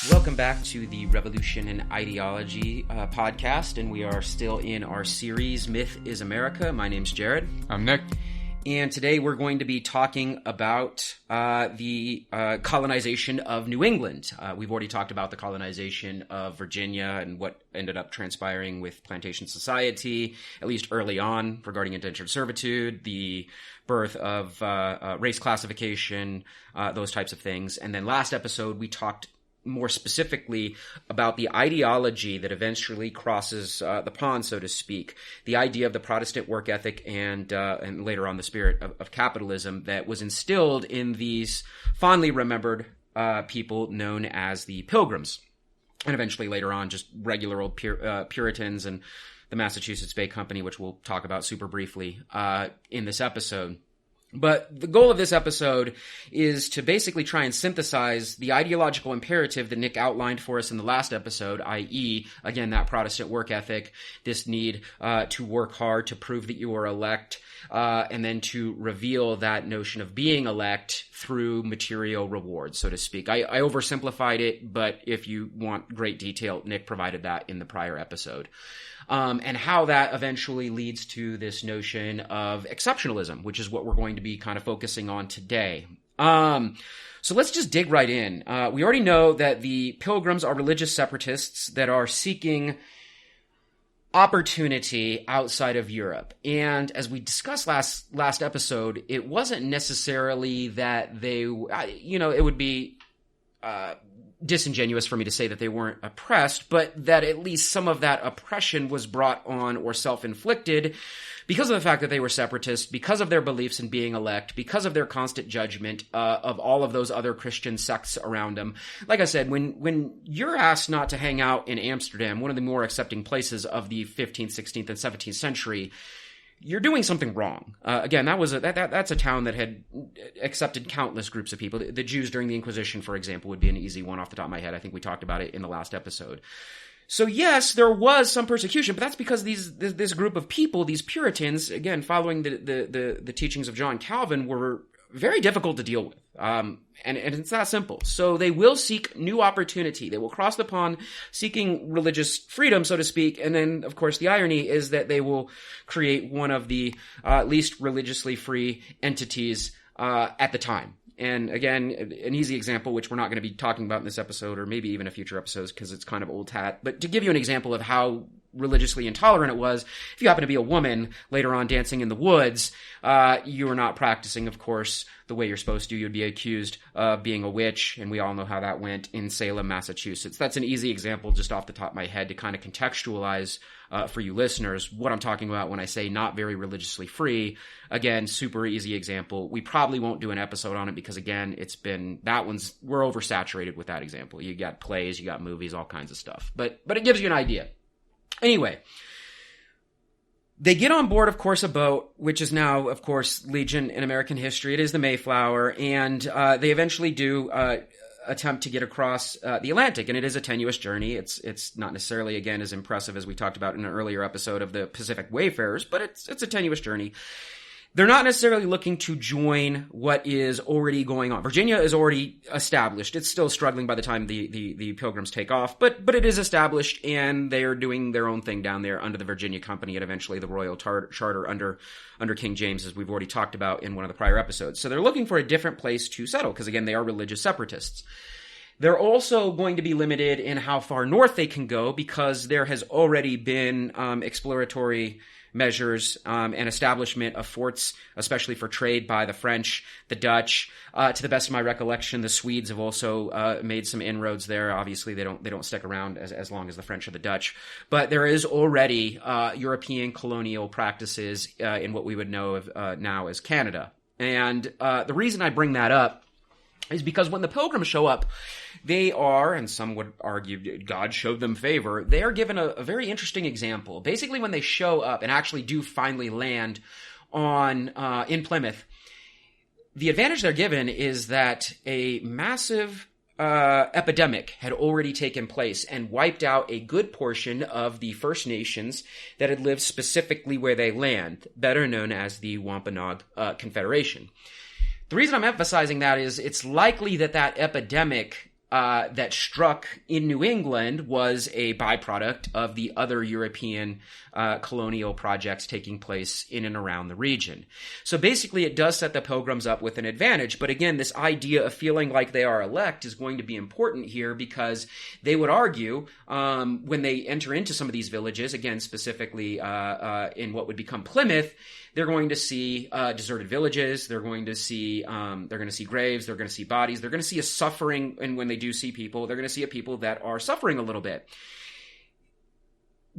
Welcome back to the Revolution and Ideology podcast, and we are still in our series, Myth is America. My name's Jared. I'm Nick. And today we're going to be talking about the colonization of New England. We've already talked about the colonization of Virginia and what ended up transpiring with plantation society, at least early on, regarding indentured servitude, the birth of race classification, those types of things. And then last episode, we talked more specifically about the ideology that eventually crosses the pond, so to speak, the idea of the Protestant work ethic and later on the spirit of capitalism that was instilled in these fondly remembered people known as the Pilgrims, and eventually later on just regular old Puritans and the Massachusetts Bay Company, which we'll talk about super briefly in this episode. But the goal of this episode is to basically try and synthesize the ideological imperative that Nick outlined for us in the last episode, i.e., again, that Protestant work ethic, this need to work hard to prove that you are elect, and then to reveal that notion of being elect through material rewards, so to speak. I oversimplified it, but if you want great detail, Nick provided that in the prior episode. And how that eventually leads to this notion of exceptionalism, which is what we're going to be kind of focusing on today. So let's just dig right in. We already know that the Pilgrims are religious separatists that are seeking opportunity outside of Europe. And as we discussed last episode, it wasn't necessarily that they, it would be disingenuous for me to say that they weren't oppressed, but that at least some of that oppression was brought on or self-inflicted because of the fact that they were separatists, because of their beliefs in being elect, because of their constant judgment of all of those other Christian sects around them. Like I said, when you're asked not to hang out in Amsterdam, one of the more accepting places of the 15th, 16th, and 17th century, you're doing something wrong. Again, that's a town that had accepted countless groups of people. The Jews during the Inquisition, for example, would be an easy one off the top of my head. I think we talked about it in the last episode. So yes, there was some persecution, but that's because this group of people, these Puritans, again, following the teachings of John Calvin, were very difficult to deal with. And it's that simple. So they will seek new opportunity. They will cross the pond seeking religious freedom, so to speak. And then, of course, the irony is that they will create one of the least religiously free entities at the time. And again, an easy example, which we're not going to be talking about in this episode or maybe even a future episodes because it's kind of old hat. But to give you an example of how religiously intolerant it was, if you happen to be a woman later on dancing in the woods, you are not practicing, of course, the way you're supposed to. You'd be accused of being a witch, and we all know how that went in Salem, Massachusetts. That's an easy example just off the top of my head to kind of contextualize for you listeners what I'm talking about when I say not very religiously free. Again, super easy example. We probably won't do an episode on it because, again, we're oversaturated with that example. You got plays, you got movies, all kinds of stuff. But it gives you an idea. Anyway, they get on board, of course, a boat, which is now, of course, Legion in American history. It is the Mayflower, and they eventually do attempt to get across the Atlantic, and it is a tenuous journey. It's not necessarily, again, as impressive as we talked about in an earlier episode of the Pacific Wayfarers, but it's a tenuous journey. They're not necessarily looking to join what is already going on. Virginia is already established. It's still struggling by the time the Pilgrims take off, but it is established, and they are doing their own thing down there under the Virginia Company and eventually the Royal Charter under King James, as we've already talked about in one of the prior episodes. So they're looking for a different place to settle because, again, they are religious separatists. They're also going to be limited in how far north they can go because there has already been exploratory measures and establishment of forts, especially for trade by the French, the Dutch. To the best of my recollection, the Swedes have also made some inroads there. Obviously, they don't stick around as long as the French or the Dutch. But there is already European colonial practices in what we would know of now as Canada. And the reason I bring that up is because when the Pilgrims show up, they are, and some would argue God showed them favor, they are given a very interesting example. Basically, when they show up and actually do finally land in Plymouth, the advantage they're given is that a massive epidemic had already taken place and wiped out a good portion of the First Nations that had lived specifically where they land, better known as the Wampanoag Confederation. The reason I'm emphasizing that is it's likely that epidemic that struck in New England was a byproduct of the other European colonial projects taking place in and around the region. So basically, it does set the Pilgrims up with an advantage. But again, this idea of feeling like they are elect is going to be important here, because they would argue when they enter into some of these villages, again, specifically in what would become Plymouth, they're going to see deserted villages. They're going to see graves. They're going to see bodies. They're going to see a suffering. And when they do see people, they're going to see a people that are suffering a little bit.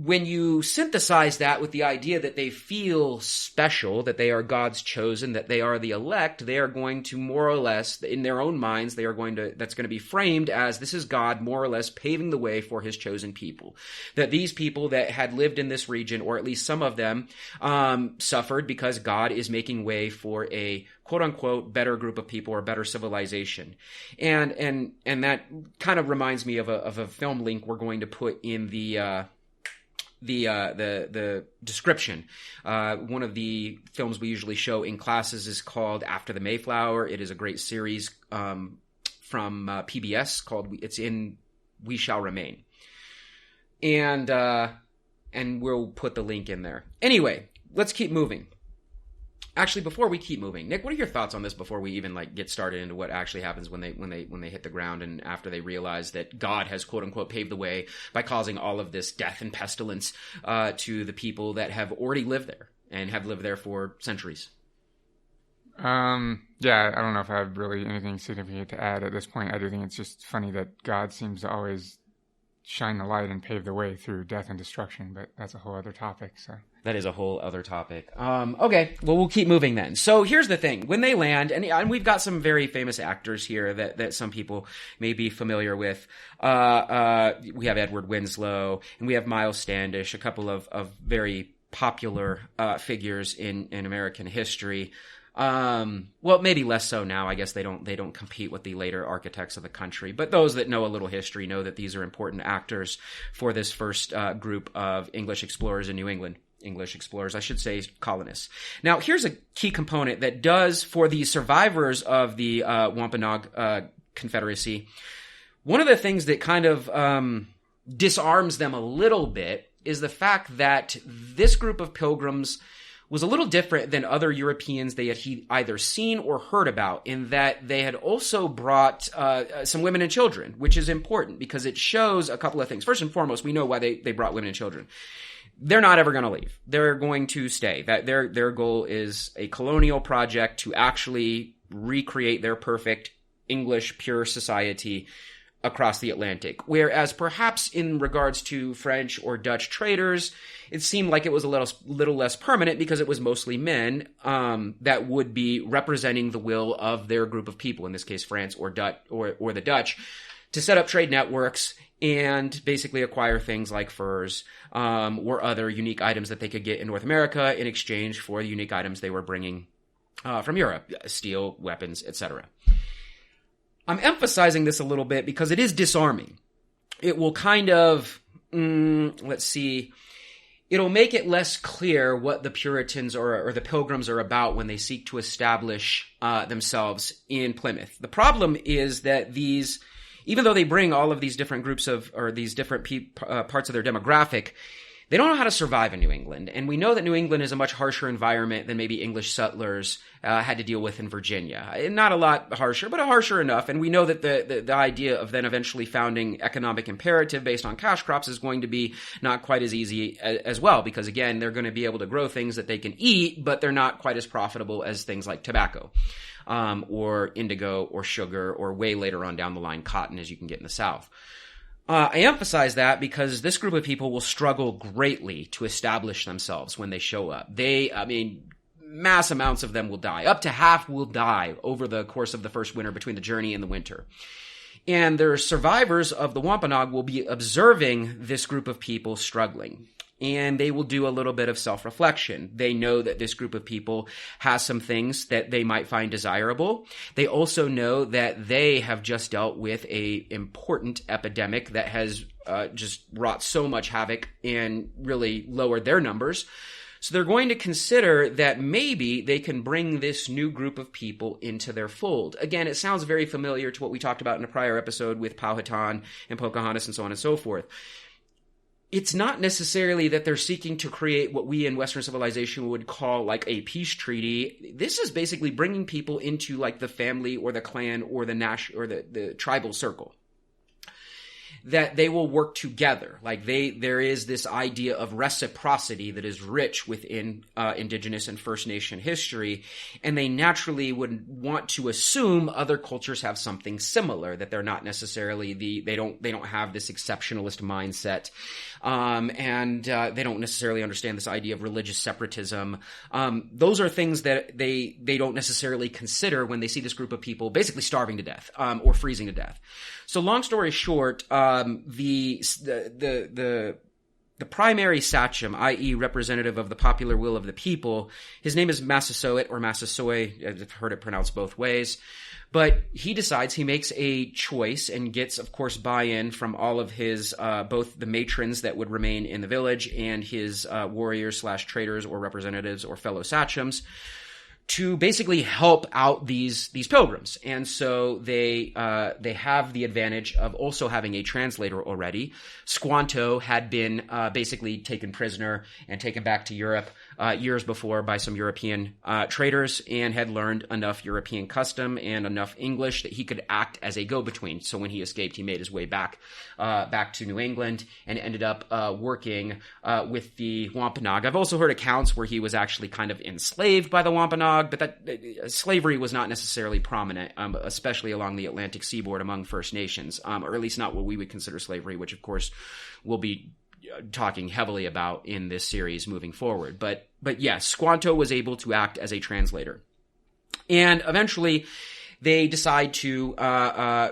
When you synthesize that with the idea that they feel special, that they are God's chosen, that they are the elect, they are going to more or less, in their own minds, that's going to be framed as this is God more or less paving the way for his chosen people. That these people that had lived in this region, or at least some of them, suffered because God is making way for a quote unquote better group of people or better civilization. And that kind of reminds me of a film link we're going to put in the description. One of the films we usually show in classes is called After the Mayflower. It is a great series from PBS called it's in We Shall Remain. And we'll put the link in there. Anyway, let's keep moving. Actually, before we keep moving, Nick, what are your thoughts on this before we even get started into what actually happens when they hit the ground and after they realize that God has quote unquote paved the way by causing all of this death and pestilence to the people that have already lived there and have lived there for centuries? Yeah, I don't know if I have really anything significant to add at this point. I do think it's just funny that God seems to always shine the light and pave the way through death and destruction, but that's a whole other topic. So that is a whole other topic. Okay, well, we'll keep moving then. So here's the thing. When they land, and we've got some very famous actors here that some people may be familiar with. We have Edward Winslow, and we have Miles Standish, a couple of very popular figures in American history. Well, maybe less so now. I guess they don't compete with the later architects of the country. But those that know a little history know that these are important actors for this first group of English explorers in New England. English explorers, I should say, colonists. Now, here's a key component that does for the survivors of the Wampanoag Confederacy. One of the things that kind of disarms them a little bit is the fact that this group of pilgrims was a little different than other Europeans they had either seen or heard about, in that they had also brought some women and children, which is important because it shows a couple of things. First and foremost, we know why they brought women and children. They're not ever going to leave. They're going to stay. That their goal is a colonial project to actually recreate their perfect English pure society across the Atlantic. Whereas perhaps in regards to French or Dutch traders, it seemed like it was a little less permanent because it was mostly men that would be representing the will of their group of people, in this case France or the Dutch, to set up trade networks and basically acquire things like furs or other unique items that they could get in North America in exchange for the unique items they were bringing from Europe, steel, weapons, etc. I'm emphasizing this a little bit because it is disarming. It will kind of, it'll make it less clear what the Puritans or the Pilgrims are about when they seek to establish themselves in Plymouth. The problem is that even though they bring all of these different groups or these different parts of their demographic, they don't know how to survive in New England. And we know that New England is a much harsher environment than maybe English settlers had to deal with in Virginia. Not a lot harsher, but harsher enough. And we know that the idea of then eventually founding economic imperative based on cash crops is going to be not quite as easy as well. Because again, they're going to be able to grow things that they can eat, but they're not quite as profitable as things like tobacco. Or indigo or sugar or way later on down the line cotton, as you can get in the South. I emphasize that because this group of people will struggle greatly to establish themselves when they show up. Mass amounts of them will die. Up to half will die over the course of the first winter between the journey and the winter. And their survivors of the Wampanoag will be observing this group of people struggling. And they will do a little bit of self-reflection. They know that this group of people has some things that they might find desirable. They also know that they have just dealt with a important epidemic that has just wrought so much havoc and really lowered their numbers. So they're going to consider that maybe they can bring this new group of people into their fold. Again, it sounds very familiar to what we talked about in a prior episode with Powhatan and Pocahontas and so on and so forth. It's not necessarily that they're seeking to create what we in Western civilization would call like a peace treaty. This is basically bringing people into like the family or the clan or the tribal circle, that they will work together. Like there is this idea of reciprocity that is rich within indigenous and First Nation history, and they naturally would want to assume other cultures have something similar, that they're not necessarily they don't have this exceptionalist mindset, and they don't necessarily understand this idea of religious separatism. Those are things that they don't necessarily consider when they see this group of people basically starving to death or freezing to death. So long story short, the primary sachem, i.e. representative of the popular will of the people, his name is Massasoit or Massasoit. I've heard it pronounced both ways. But he decides, he makes a choice and gets, of course, buy-in from all of his, both the matrons that would remain in the village and his warriors / traders or representatives or fellow sachems, to basically help out these pilgrims. And so they have the advantage of also having a translator already. Squanto had been basically taken prisoner and taken back to Europe years before by some European traders, and had learned enough European custom and enough English that he could act as a go-between. So when he escaped, he made his way back to New England and ended up working with the Wampanoag. I've also heard accounts where he was actually kind of enslaved by the Wampanoag, but that slavery was not necessarily prominent, especially along the Atlantic seaboard among First Nations, or at least not what we would consider slavery, which of course we'll be talking heavily about in this series moving forward. But yes, Squanto was able to act as a translator. And eventually they decide to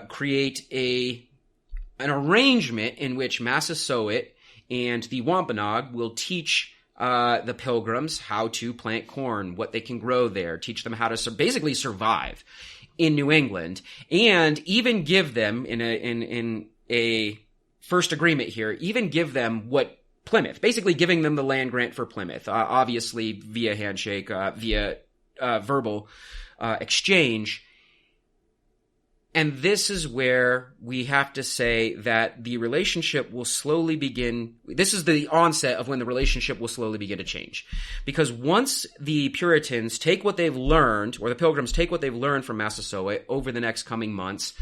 create an arrangement in which Massasoit and the Wampanoag will teach the pilgrims how to plant corn, what they can grow there, teach them how to basically survive in New England, and even give them in a first agreement here, even give them what Plymouth, basically giving them the land grant for Plymouth, obviously via handshake, via verbal exchange. And this is where we have to say that the relationship will slowly begin. This is the onset of when the relationship will slowly begin to change. Because once the Puritans take what they've learned, or the Pilgrims take what they've learned from Massasoit over the next coming months,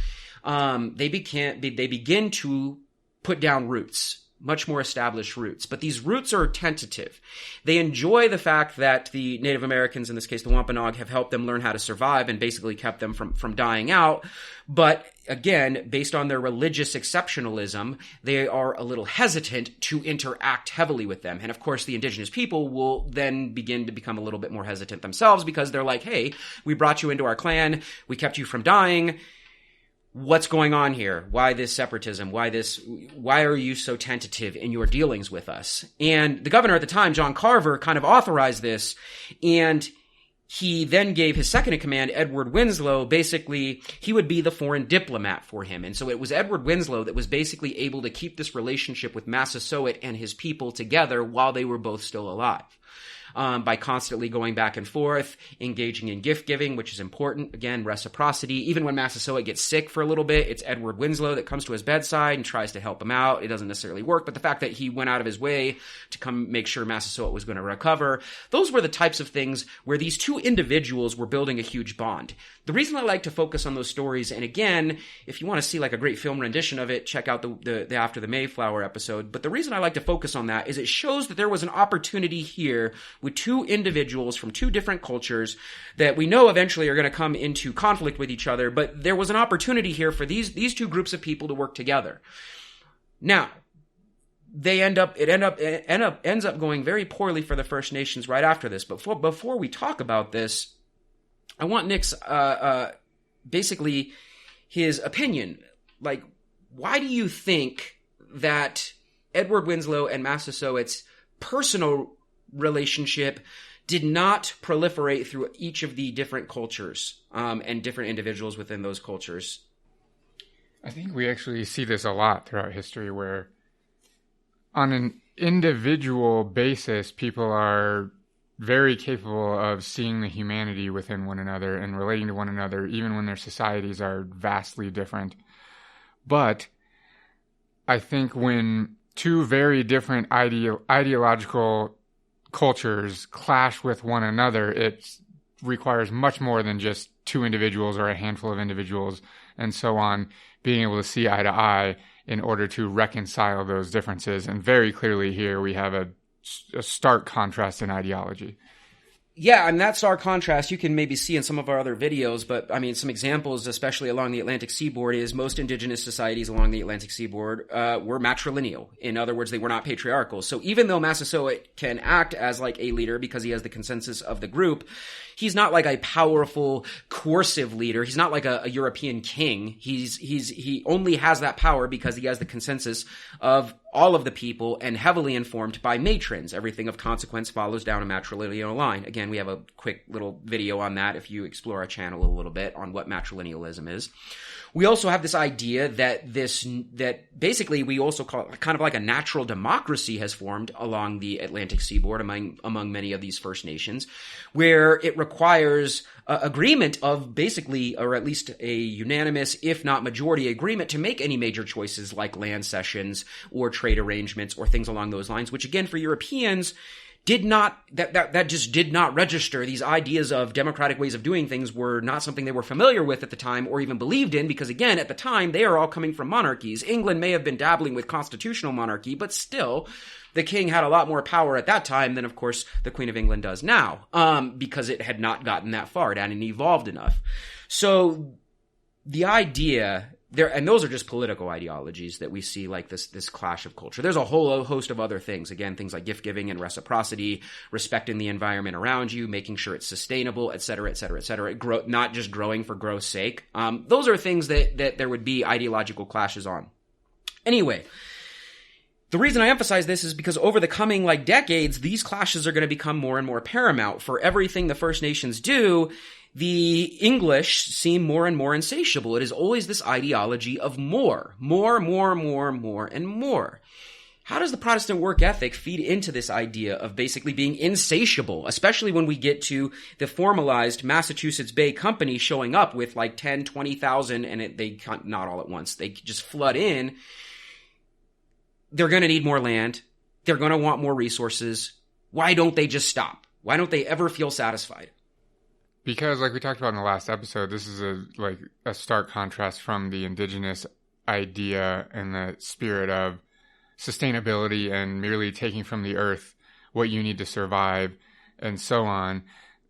they begin to put down roots. Much more established roots. But these roots are tentative. They enjoy the fact that the Native Americans, in this case the Wampanoag, have helped them learn how to survive and basically kept them from dying out. But again, based on their religious exceptionalism, they are a little hesitant to interact heavily with them. And of course, the indigenous people will then begin to become a little bit more hesitant themselves, because they're like, hey, we brought you into our clan, we kept you from dying. What's going on here? Why this separatism? Why are you so tentative in your dealings with us? And the governor at the time, John Carver, kind of authorized this, and he then gave his second in command, Edward Winslow, basically, he would be the foreign diplomat for him. And so it was Edward Winslow that was basically able to keep this relationship with Massasoit and his people together while they were both still alive. By constantly going back and forth, engaging in gift giving, which is important. Again, reciprocity. Even when Massasoit gets sick for a little bit, it's Edward Winslow that comes to his bedside and tries to help him out. It doesn't necessarily work, but the fact that he went out of his way to come make sure Massasoit was going to recover, those were the types of things where these two individuals were building a huge bond. The reason I like to focus on those stories, and again, if you want to see like a great film rendition of it, check out the After the Mayflower episode. But the reason I like to focus on that is it shows that there was an opportunity here with two individuals from two different cultures that we know eventually are going to come into conflict with each other, but there was an opportunity here for these two groups of people to work together. Now, ends up going very poorly for the First Nations right after this. But before we talk about this, I want Nick's basically his opinion. Like, why do you think that Edward Winslow and Massasoit's personal relationship did not proliferate through each of the different cultures and different individuals within those cultures? I think we actually see this a lot throughout history, where on an individual basis, people are very capable of seeing the humanity within one another and relating to one another, even when their societies are vastly different. But I think when two very different ideological cultures clash with one another, it requires much more than just two individuals or a handful of individuals and so on being able to see eye to eye in order to reconcile those differences. And very clearly here we have a stark contrast in ideology. Yeah, and that stark contrast you can maybe see in some of our other videos, but I mean, some examples, especially along the Atlantic seaboard, is most indigenous societies along the Atlantic seaboard were matrilineal. In other words, they were not patriarchal. So even though Massasoit can act as like a leader because he has the consensus of the group, he's not like a powerful, coercive leader. He's not like a European king. He only has that power because he has the consensus of all of the people and heavily informed by matrons. Everything of consequence follows down a matrilineal line. Again, we have a quick little video on that if you explore our channel a little bit on what matrilinealism is. We also have this idea that basically we also call it kind of like a natural democracy has formed along the Atlantic seaboard among many of these First Nations, where it requires agreement of basically, or at least a unanimous, if not majority agreement to make any major choices like land cessions or trade arrangements or things along those lines, which again for Europeans that just did not register. These ideas of democratic ways of doing things were not something they were familiar with at the time or even believed in, because again, at the time, they are all coming from monarchies. England may have been dabbling with constitutional monarchy, but still, the king had a lot more power at that time than, of course, the Queen of England does now, because it had not gotten that far. It hadn't evolved enough. So the idea there, and those are just political ideologies that we see like this clash of culture. There's a whole host of other things. Again, things like gift giving and reciprocity, respecting the environment around you, making sure it's sustainable, et cetera, et cetera, et cetera. Not just growing for growth's sake. Those are things that there would be ideological clashes on. Anyway, the reason I emphasize this is because over the coming decades, these clashes are going to become more and more paramount. For everything the First Nations do, the English seem more and more insatiable. It is always this ideology of more, and more. How does the Protestant work ethic feed into this idea of basically being insatiable, especially when we get to the formalized Massachusetts Bay Company showing up with 10, 20,000, and they not all at once. They just flood in. They're going to need more land. They're going to want more resources. Why don't they just stop? Why don't they ever feel satisfied? Because, like we talked about in the last episode, this is a stark contrast from the indigenous idea and the spirit of sustainability and merely taking from the earth what you need to survive and so on.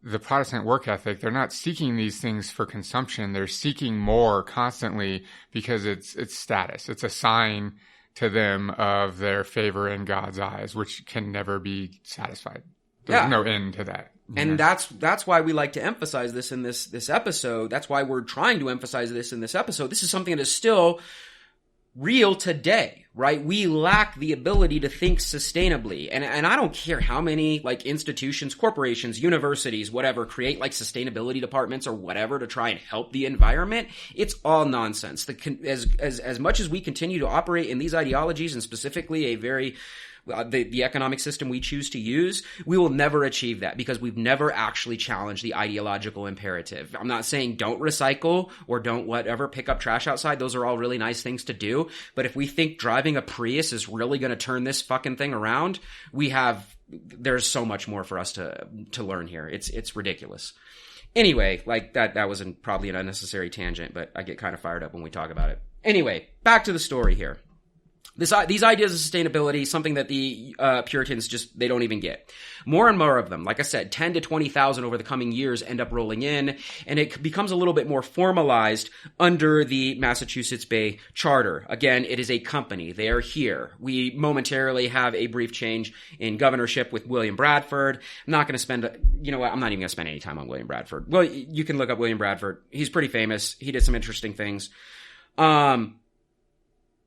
The Protestant work ethic, they're not seeking these things for consumption. They're seeking more constantly because it's status. It's a sign to them of their favor in God's eyes, which can never be satisfied. There's no end to that. And that's why we like to emphasize this in this episode. That's why we're trying to emphasize this in this episode. This is something that is still real today, right? We lack the ability to think sustainably. And I don't care how many institutions, corporations, universities, whatever, create sustainability departments or whatever to try and help the environment. It's all nonsense. As much as we continue to operate in these ideologies, and specifically a very the economic system we choose to use, we will never achieve that because we've never actually challenged the ideological imperative. I'm not saying don't recycle or don't pick up trash outside. Those are all really nice things to do. But if we think driving a Prius is really going to turn this fucking thing around, there's so much more for us to learn here. It's ridiculous. Anyway, that was probably an unnecessary tangent, but I get kind of fired up when we talk about it. Anyway, back to the story here. These ideas of sustainability, something that the Puritans they don't even get. More and more of them, like I said, 10 to 20,000 over the coming years end up rolling in, and it becomes a little bit more formalized under the Massachusetts Bay Charter. Again, it is a company. They are here. We momentarily have a brief change in governorship with William Bradford. I'm not going to spend, I'm not even going to spend any time on William Bradford. Well, you can look up William Bradford. He's pretty famous. He did some interesting things.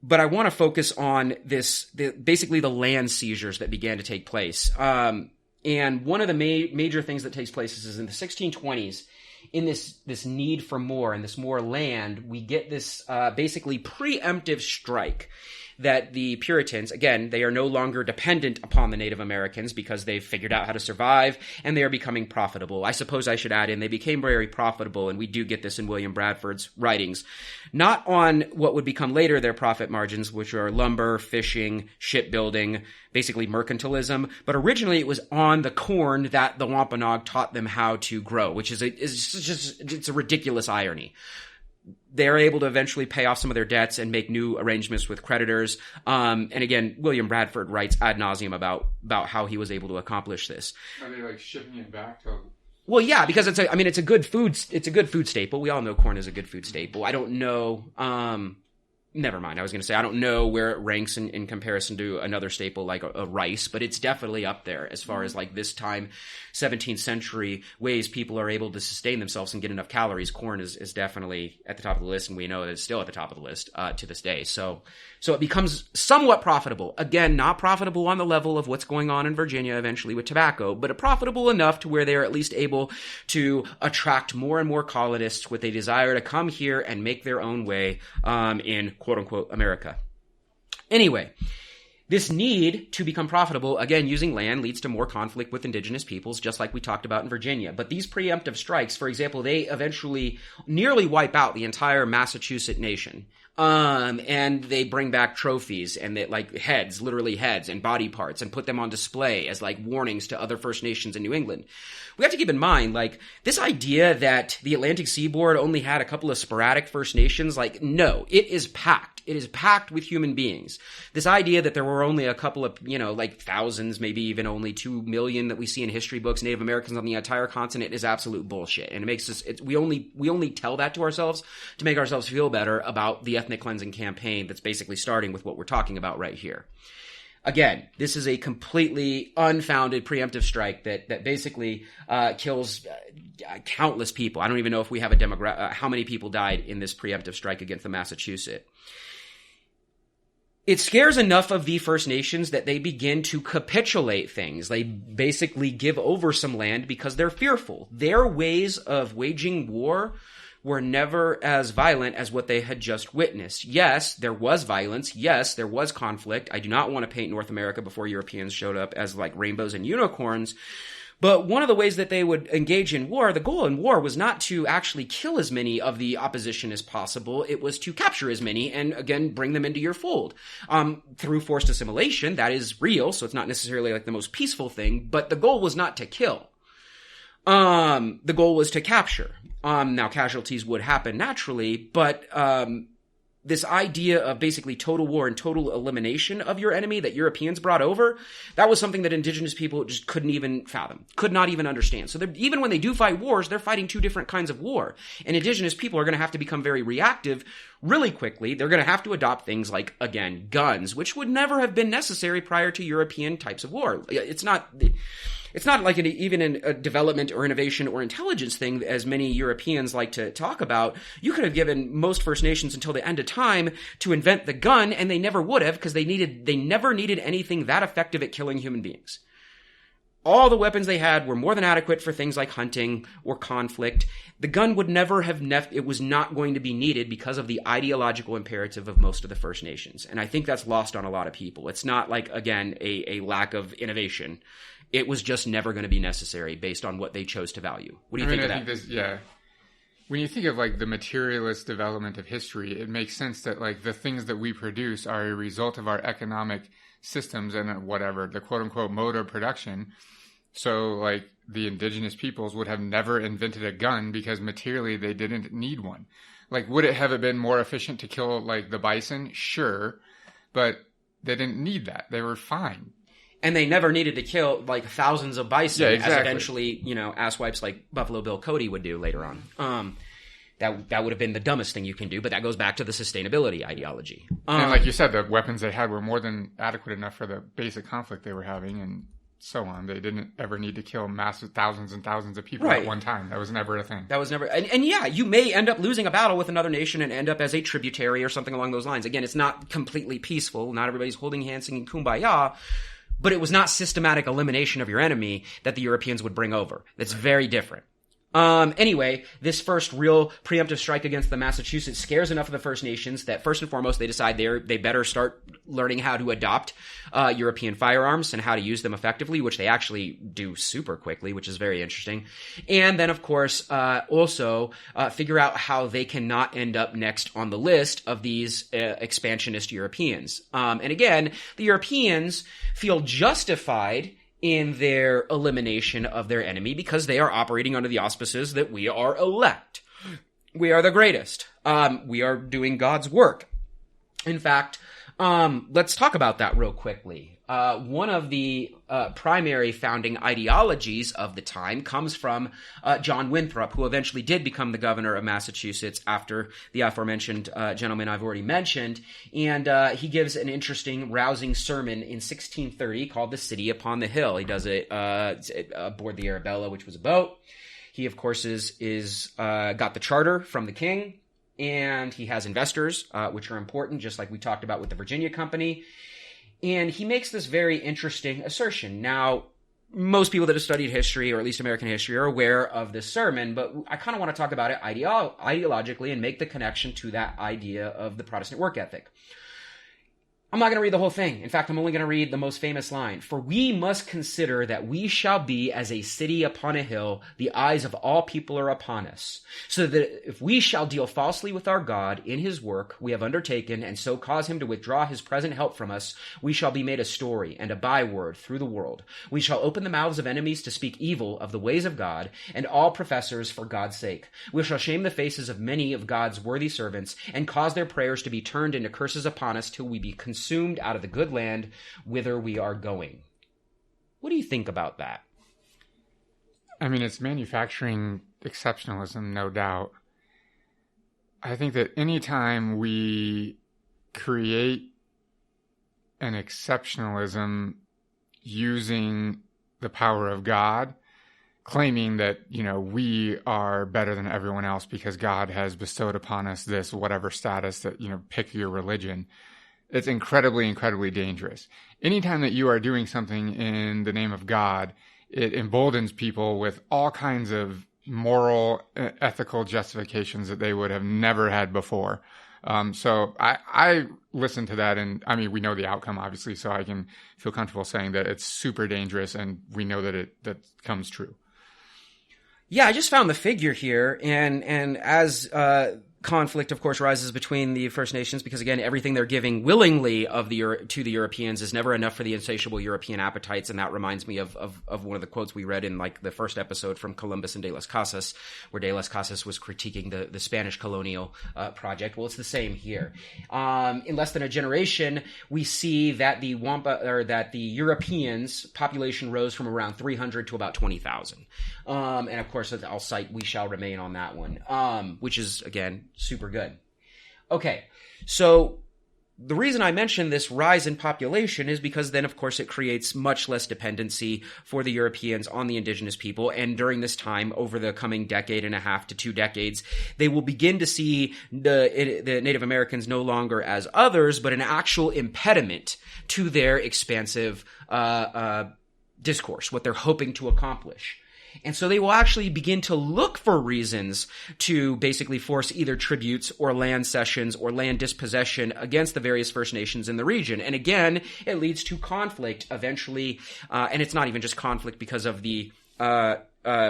But I want to focus on basically the land seizures that began to take place. And one of the major things that takes place is in the 1620s, in this need for more and this more land, we get this basically preemptive strike that the Puritans, again, they are no longer dependent upon the Native Americans because they've figured out how to survive, and they are becoming profitable. I suppose I should add in, they became very profitable, and we do get this in William Bradford's writings. Not on what would become later their profit margins, which are lumber, fishing, shipbuilding, basically mercantilism, but originally it was on the corn that the Wampanoag taught them how to grow, which is it's a ridiculous irony. They're able to eventually pay off some of their debts and make new arrangements with creditors. And again, William Bradford writes ad nauseum about how he was able to accomplish this. Are they like shipping it back to? Well, yeah, because it's a good food staple. We all know corn is a good food staple. I don't know. Never mind. I was going to say, I don't know where it ranks in comparison to another staple like a rice, but it's definitely up there as far as like this time, 17th century ways people are able to sustain themselves and get enough calories. Corn is definitely at the top of the list, and we know that it's still at the top of the list to this day. So it becomes somewhat profitable. Again, not profitable on the level of what's going on in Virginia eventually with tobacco, but profitable enough to where they're at least able to attract more and more colonists with a desire to come here and make their own way in quote-unquote America. Anyway, this need to become profitable, again, using land leads to more conflict with indigenous peoples, just like we talked about in Virginia. But these preemptive strikes, for example, they eventually nearly wipe out the entire Massachusetts nation. And they bring back trophies and they like heads, literally heads and body parts, and put them on display as like warnings to other First Nations in New England. We have to keep in mind, like, this idea that the Atlantic seaboard only had a couple of sporadic First Nations, like, no, it is packed. It is packed with human beings. This idea that there were only a couple of, like thousands, maybe even only 2 million that we see in history books, Native Americans on the entire continent is absolute bullshit. And it makes us, we only tell that to ourselves to make ourselves feel better about the ethnic cleansing campaign that's basically starting with what we're talking about right here. Again, this is a completely unfounded preemptive strike that basically kills countless people. I don't even know if we have a how many people died in this preemptive strike against the Massachusetts. It scares enough of the First Nations that they begin to capitulate things. They basically give over some land because they're fearful. Their ways of waging war were never as violent as what they had just witnessed. Yes, there was violence. Yes, there was conflict. I do not want to paint North America before Europeans showed up as like rainbows and unicorns. But one of the ways that they would engage in war, the goal in war was not to actually kill as many of the opposition as possible. It was to capture as many and, again, bring them into your fold. Through forced assimilation, that is real, so it's not necessarily like the most peaceful thing, but the goal was not to kill. The goal was to capture. Now, casualties would happen naturally, but this idea of basically total war and total elimination of your enemy that Europeans brought over, that was something that indigenous people just couldn't even fathom, could not even understand. So even when they do fight wars, they're fighting two different kinds of war. And indigenous people are going to have to become very reactive really quickly. They're going to have to adopt things like, again, guns, which would never have been necessary prior to European types of war. It's not like even a development or innovation or intelligence thing, as many Europeans like to talk about. You could have given most First Nations until the end of time to invent the gun, and they never would have, because they never needed anything that effective at killing human beings. All the weapons they had were more than adequate for things like hunting or conflict. The gun would never have it was not going to be needed because of the ideological imperative of most of the First Nations. And I think that's lost on a lot of people. It's not like, again, a lack of innovation. It was just never going to be necessary based on what they chose to value. What do you think of that? When you think of like the materialist development of history, it makes sense that like the things that we produce are a result of our economic systems and whatever, the quote unquote mode of production. So like the indigenous peoples would have never invented a gun because materially they didn't need one. Like, would it have been more efficient to kill like the bison? Sure. But they didn't need that. They were fine. And they never needed to kill like thousands of bison, yeah, exactly. As eventually, asswipes like Buffalo Bill Cody would do later on. That would have been the dumbest thing you can do, but that goes back to the sustainability ideology. And like you said, the weapons they had were more than adequate enough for the basic conflict they were having, and so on. They didn't ever need to kill massive thousands and thousands of people at one time. That was never a thing. That was never, and yeah, you may end up losing a battle with another nation and end up as a tributary or something along those lines. Again, it's not completely peaceful. Not everybody's holding hands singing Kumbaya. But it was not systematic elimination of your enemy that the Europeans would bring over. That's very different. Anyway, this first real preemptive strike against the Massachusetts scares enough of the First Nations that first and foremost they decide they better start learning how to adopt European firearms and how to use them effectively, which they actually do super quickly, which is very interesting. And then, of course, also figure out how they cannot end up next on the list of these expansionist Europeans. And again, the Europeans feel justified in their elimination of their enemy because they are operating under the auspices that we are elect. We are the greatest. We are doing God's work. In fact, let's talk about that real quickly. One of the primary founding ideologies of the time comes from John Winthrop, who eventually did become the governor of Massachusetts after the aforementioned gentleman I've already mentioned. And he gives an interesting, rousing sermon in 1630 called The City Upon the Hill. He does it aboard the Arabella, which was a boat. He, of course, is got the charter from the king, and he has investors, which are important, just like we talked about with the Virginia Company. And he makes this very interesting assertion. Now, most people that have studied history, or at least American history, are aware of this sermon, but I kind of want to talk about it ideologically and make the connection to that idea of the Protestant work ethic. I'm not going to read the whole thing. In fact, I'm only going to read the most famous line. For we must consider that we shall be as a city upon a hill, the eyes of all people are upon us. So that if we shall deal falsely with our God in his work we have undertaken, and so cause him to withdraw his present help from us, we shall be made a story and a byword through the world. We shall open the mouths of enemies to speak evil of the ways of God, and all professors for God's sake. We shall shame the faces of many of God's worthy servants, and cause their prayers to be turned into curses upon us till we be consumed out of the good land whither we are going. What do you think about that? I mean, it's manufacturing exceptionalism, no doubt. I think that anytime we create an exceptionalism using the power of God, claiming that, we are better than everyone else because God has bestowed upon us this whatever status that, pick your religion, it's incredibly, incredibly dangerous. Anytime that you are doing something in the name of God, it emboldens people with all kinds of moral, ethical justifications that they would have never had before. So I listen to that, and I mean, we know the outcome, obviously, so I can feel comfortable saying that it's super dangerous, and we know that that comes true. Yeah, I just found the figure here, and as conflict, of course, rises between the First Nations because, again, everything they're giving willingly to the Europeans is never enough for the insatiable European appetites, and that reminds me of one of the quotes we read in the first episode from Columbus and de las Casas, where de las Casas was critiquing the Spanish colonial project. Well, it's the same here. In less than a generation, we see that the Europeans' population rose from around 300 to about 20,000. And of course, I'll cite "We Shall Remain" on that one, which is, again, super good. Okay, so the reason I mention this rise in population is because then, of course, it creates much less dependency for the Europeans on the indigenous people. And during this time, over the coming decade and a half to 2 decades, they will begin to see the Native Americans no longer as others, but an actual impediment to their expansive discourse, what they're hoping to accomplish. And so they will actually begin to look for reasons to basically force either tributes or land cessions or land dispossession against the various First Nations in the region. And again, it leads to conflict eventually. And it's not even just conflict because of the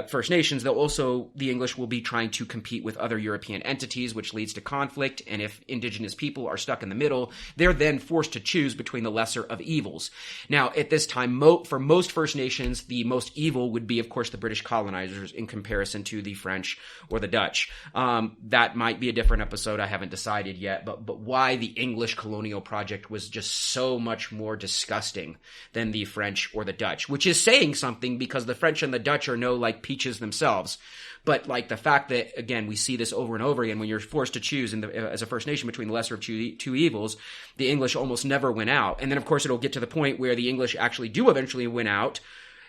First Nations. The English will be trying to compete with other European entities, which leads to conflict. And if indigenous people are stuck in the middle, they're then forced to choose between the lesser of evils. Now, at this time, for most First Nations, the most evil would be, of course, the British colonizers in comparison to the French or the Dutch. That might be a different episode. I haven't decided yet. But why the English colonial project was just so much more disgusting than the French or the Dutch, which is saying something because the French and the Dutch are no like peaches themselves. But the fact that, again, we see this over and over again, when you're forced to choose as a First Nation between the lesser of two evils, the English almost never win out. And then, of course, it'll get to the point where the English actually do eventually win out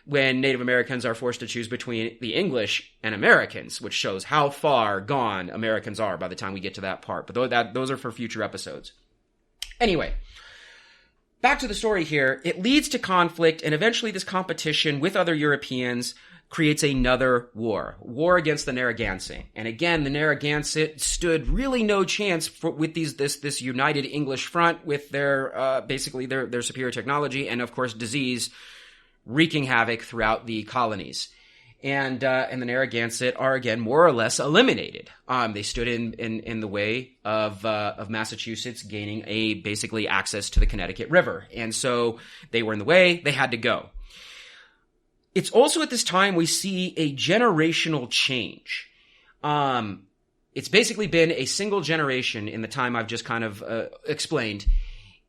when Native Americans are forced to choose between the English and Americans, which shows how far gone Americans are by the time we get to that part. But those are for future episodes. Anyway, back to the story here. It leads to conflict and eventually this competition with other Europeans creates another war against the Narragansett. And again, the Narragansett stood really no chance with this united English front with their basically their superior technology and of course disease wreaking havoc throughout the colonies. And the Narragansett are again more or less eliminated. They stood in the way of Massachusetts gaining basically access to the Connecticut River, and so they were in the way. They had to go. It's also at this time we see a generational change. It's basically been a single generation in the time I've just kind of explained,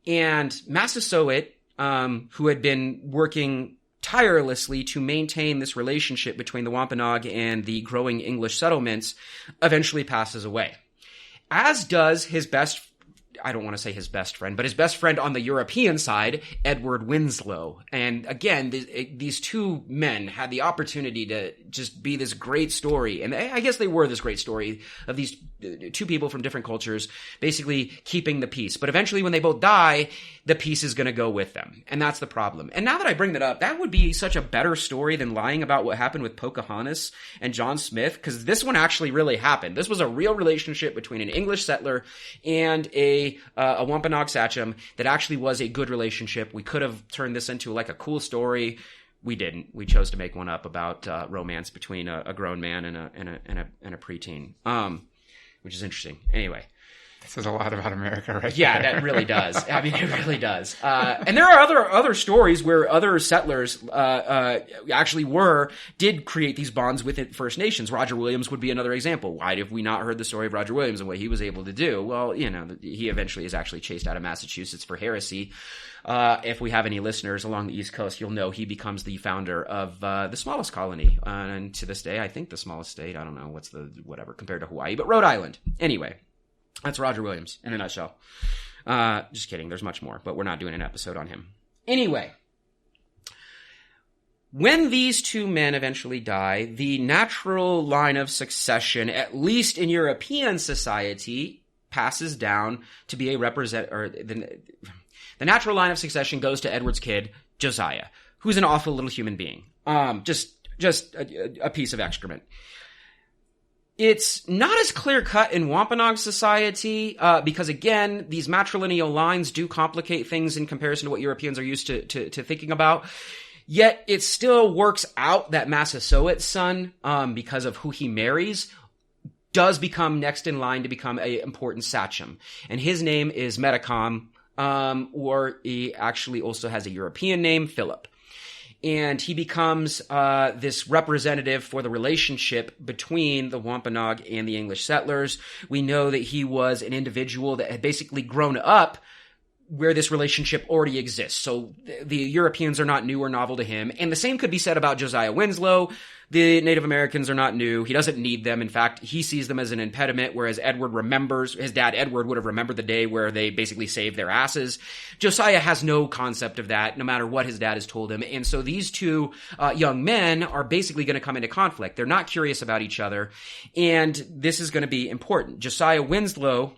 and Massasoit, who had been working tirelessly to maintain this relationship between the Wampanoag and the growing English settlements, eventually passes away. As does I don't want to say his best friend, but his best friend on the European side, Edward Winslow. And again, these two men had the opportunity to just be this great story. And I guess they were this great story of these two people from different cultures basically keeping the peace. But eventually when they both die, the peace is going to go with them. And that's the problem. And now that I bring that up, that would be such a better story than lying about what happened with Pocahontas and John Smith, because this one actually really happened. This was a real relationship between an English settler and a Wampanoag sachem that actually was a good relationship. We could have turned this into like a cool story. We didn't. We chose to make one up about romance between a grown man and a preteen, which is interesting. Anyway. This is a lot about America, right? Yeah, that really does. I mean, it really does. And there are other stories where other settlers actually did create these bonds with First Nations. Roger Williams would be another example. Why have we not heard the story of Roger Williams and what he was able to do? Well, he eventually is actually chased out of Massachusetts for heresy. If we have any listeners along the East Coast, you'll know he becomes the founder of the smallest colony. And to this day, I think the smallest state, I don't know, compared to Hawaii, but Rhode Island. Anyway. That's Roger Williams in a nutshell. Just kidding. There's much more, but we're not doing an episode on him. Anyway, when these two men eventually die, the natural line of succession, at least in European society, passes down to be the natural line of succession goes to Edward's kid, Josiah, who's an awful little human being. Just a piece of excrement. It's not as clear-cut in Wampanoag society because, again, these matrilineal lines do complicate things in comparison to what Europeans are used to thinking about. Yet it still works out that Massasoit's son, because of who he marries, does become next in line to become an important sachem. And his name is Metacom, or he actually also has a European name, Philip. And he becomes this representative for the relationship between the Wampanoag and the English settlers. We know that he was an individual that had basically grown up where this relationship already exists. So the Europeans are not new or novel to him. And the same could be said about Josiah Winslow. The Native Americans are not new. He doesn't need them. In fact, he sees them as an impediment, whereas his dad Edward would have remembered the day where they basically saved their asses. Josiah has no concept of that, no matter what his dad has told him. And so these two young men are basically going to come into conflict. They're not curious about each other. And this is going to be important. Josiah Winslow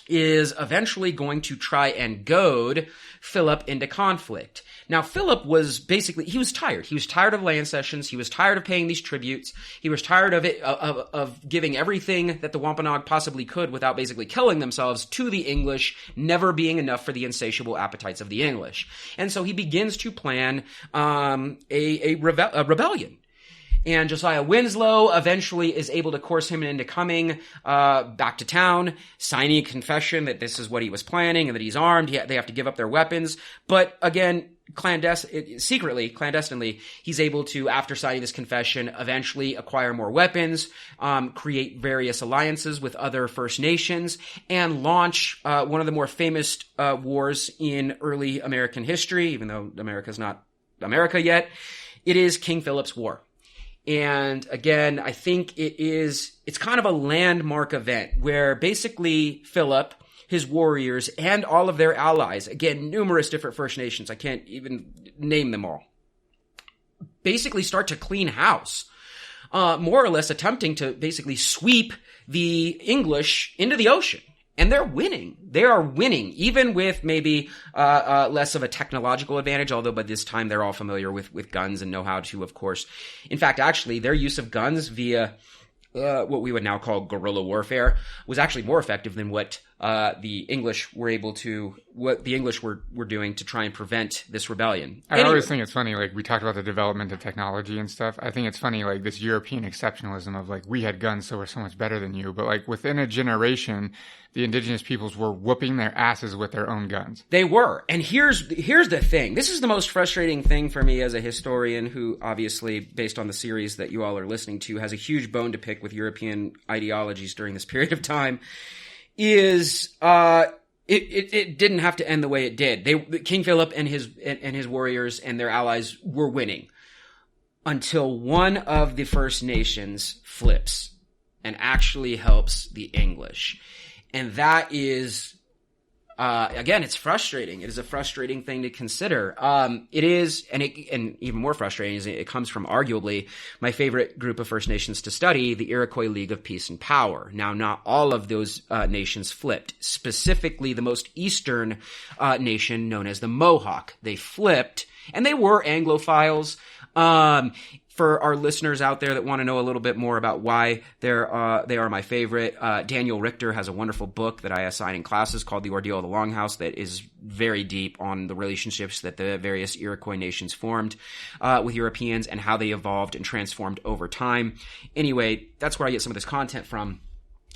is eventually going to try and goad Philip into conflict. Now, Philip was he was tired. He was tired of land cessions. He was tired of paying these tributes. He was tired of of giving everything that the Wampanoag possibly could without basically killing themselves to the English, never being enough for the insatiable appetites of the English. And so he begins to plan a rebellion. And Josiah Winslow eventually is able to coerce him into coming back to town, signing a confession that this is what he was planning and that he's armed. They have to give up their weapons. But again, clandestinely, he's able to, after signing this confession, eventually acquire more weapons, create various alliances with other First Nations, and launch one of the more famous wars in early American history, even though America's not America yet. It is King Philip's War. And again, I think it's kind of a landmark event where basically Philip, his warriors, and all of their allies, again, numerous different First Nations, I can't even name them all, basically start to clean house, more or less attempting to basically sweep the English into the ocean. And they're winning. They are winning, even with maybe less of a technological advantage, although by this time they're all familiar with guns and know how to, of course. In fact, actually, their use of guns via what we would now call guerrilla warfare was actually more effective than what the English were doing to try and prevent this rebellion. I always think it's funny, like we talked about the development of technology and stuff. I think it's funny, like this European exceptionalism of like, we had guns, so we're so much better than you. But like within a generation, the indigenous peoples were whooping their asses with their own guns. They were. And here's the thing. This is the most frustrating thing for me as a historian who obviously, based on the series that you all are listening to, has a huge bone to pick with European ideologies during this period of time, is it didn't have to end the way it did. King Philip and his warriors and their allies were winning until one of the First Nations flips and actually helps the English. And that is, again, it's frustrating. It is a frustrating thing to consider. It is, and even more frustrating is it comes from arguably my favorite group of First Nations to study, the Iroquois League of Peace and Power. Now, not all of those nations flipped. Specifically, the most eastern nation known as the Mohawk. They flipped, and they were Anglophiles. For our listeners out there that want to know a little bit more about why they are my favorite, Daniel Richter has a wonderful book that I assign in classes called The Ordeal of the Longhouse that is very deep on the relationships that the various Iroquois nations formed with Europeans and how they evolved and transformed over time. Anyway, that's where I get some of this content from.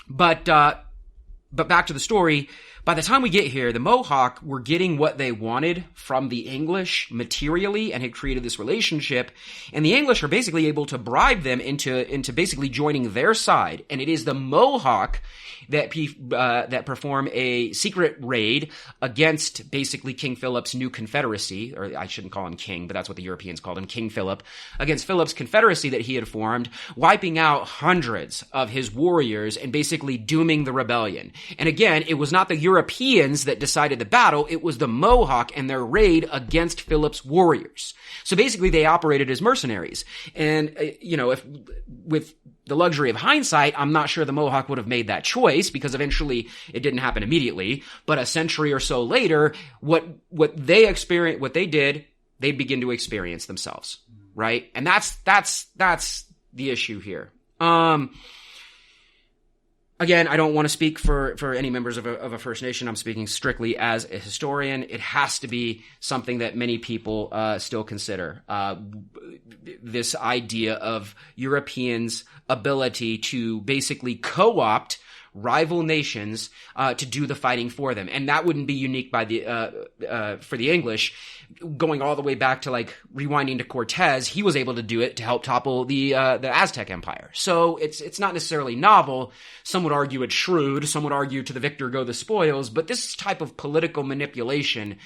But back to the story. By the time we get here, the Mohawk were getting what they wanted from the English materially and had created this relationship. And the English are basically able to bribe them into basically joining their side. And it is the Mohawk that perform a secret raid against basically King Philip's new confederacy, or I shouldn't call him king, but that's what the Europeans called him, King Philip, against Philip's confederacy that he had formed, wiping out hundreds of his warriors and basically dooming the rebellion. And again, it was not the Europeans that decided the battle, it was the Mohawk and their raid against Philip's warriors. So basically they operated as mercenaries. And, if with the luxury of hindsight, I'm not sure the Mohawk would have made that choice because eventually it didn't happen immediately. But a century or so later, what they did, they begin to experience themselves, right? And that's the issue here. Again, I don't want to speak for any members of a First Nation. I'm speaking strictly as a historian. It has to be something that many people still consider. This idea of Europeans' ability to basically co-opt rival nations to do the fighting for them, and that wouldn't be unique for the English. Going all the way back to like rewinding to Cortez, he was able to do it to help topple the Aztec Empire. So it's not necessarily novel. Some would argue it's shrewd. Some would argue to the victor go the spoils. But this type of political manipulation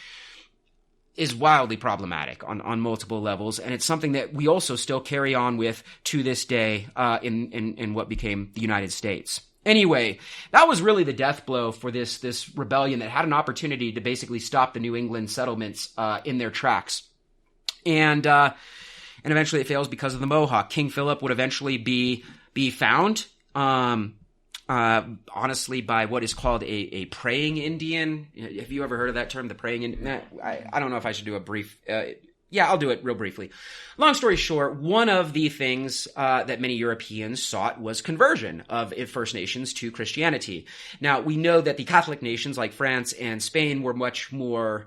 is wildly problematic on multiple levels, and it's something that we also still carry on with to this day in what became the United States. Anyway, that was really the death blow for this rebellion that had an opportunity to basically stop the New England settlements in their tracks. And eventually it fails because of the Mohawk. King Philip would eventually be found, honestly, by what is called a praying Indian. Have you ever heard of that term, the praying Indian? I don't know if I should do a brief... Yeah, I'll do it real briefly. Long story short, one of the things that many Europeans sought was conversion of First Nations to Christianity. Now, we know that the Catholic nations like France and Spain were much more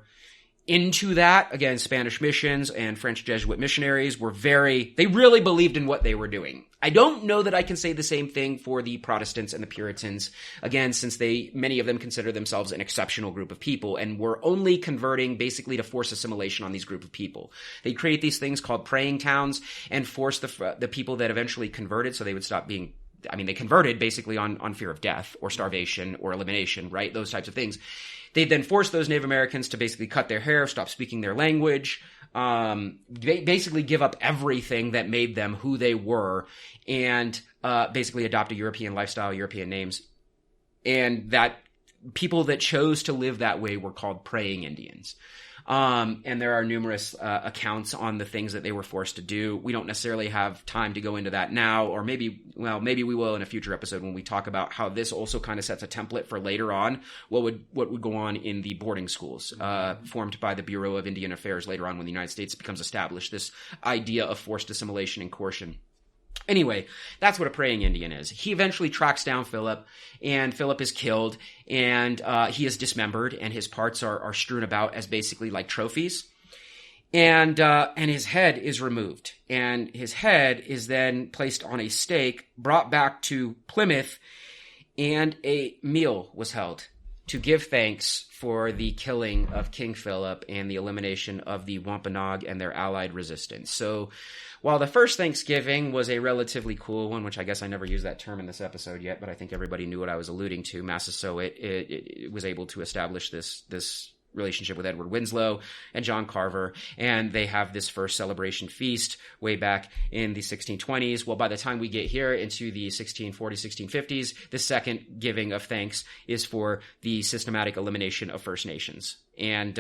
into that. Again, Spanish missions and French Jesuit missionaries they really believed in what they were doing. I don't know that I can say the same thing for the Protestants and the Puritans, again, since many of them consider themselves an exceptional group of people and were only converting basically to force assimilation on these group of people. They create these things called praying towns and force the people that eventually converted so they would stop being... they converted basically on fear of death or starvation or elimination, right? Those types of things. They then forced those Native Americans to basically cut their hair, stop speaking their language, basically give up everything that made them who they were, and basically adopt a European lifestyle, European names. And that people that chose to live that way were called praying Indians. And there are numerous accounts on the things that they were forced to do. We don't necessarily have time to go into that now, or maybe we will in a future episode when we talk about how this also kind of sets a template for later on what would go on in the boarding schools formed by the Bureau of Indian Affairs later on when the United States becomes established, this idea of forced assimilation and coercion. Anyway, that's what a praying Indian is. He eventually tracks down Philip, and Philip is killed, and he is dismembered, and his parts are strewn about as basically like trophies. And his head is removed, and his head is then placed on a stake, brought back to Plymouth, and a meal was held to give thanks for the killing of King Philip and the elimination of the Wampanoag and their allied resistance. So while the first Thanksgiving was a relatively cool one, which I guess I never used that term in this episode yet, but I think everybody knew what I was alluding to, Massasoit it was able to establish this relationship with Edward Winslow and John Carver, and they have this first celebration feast way back in the 1620s. Well, by the time we get here into the 1640s, 1650s, the second giving of thanks is for the systematic elimination of First Nations. And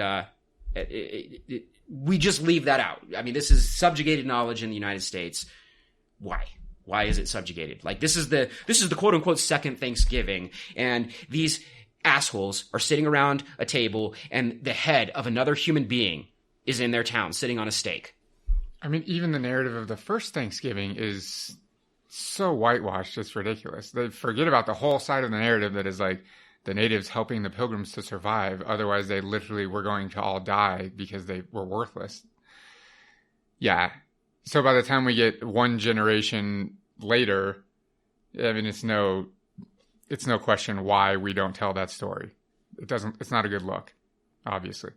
we just leave that out. I mean, this is subjugated knowledge in the United States. Why? Why is it subjugated? Like, this is the quote-unquote second Thanksgiving, and these assholes are sitting around a table and the head of another human being is in their town sitting on a stake. I mean, even the narrative of the first Thanksgiving is so whitewashed, it's ridiculous. They forget about the whole side of the narrative that is like the natives helping the pilgrims to survive. Otherwise, they literally were going to all die because they were worthless. Yeah. So by the time we get one generation later, I mean, it's no question why we don't tell that story. It's not a good look, obviously.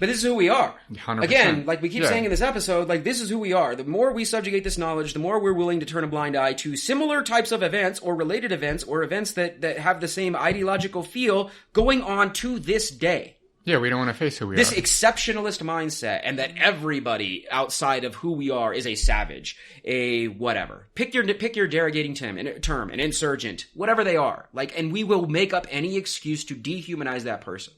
But this is who we are. 100%. Again, like we keep saying in this episode, like, this is who we are. The more we subjugate this knowledge, the more we're willing to turn a blind eye to similar types of events or related events or events that have the same ideological feel going on to this day. Yeah, we don't want to face who we are. This exceptionalist mindset, and that everybody outside of who we are is a savage, a whatever. Pick your derogating term, an insurgent, whatever they are. Like, and we will make up any excuse to dehumanize that person.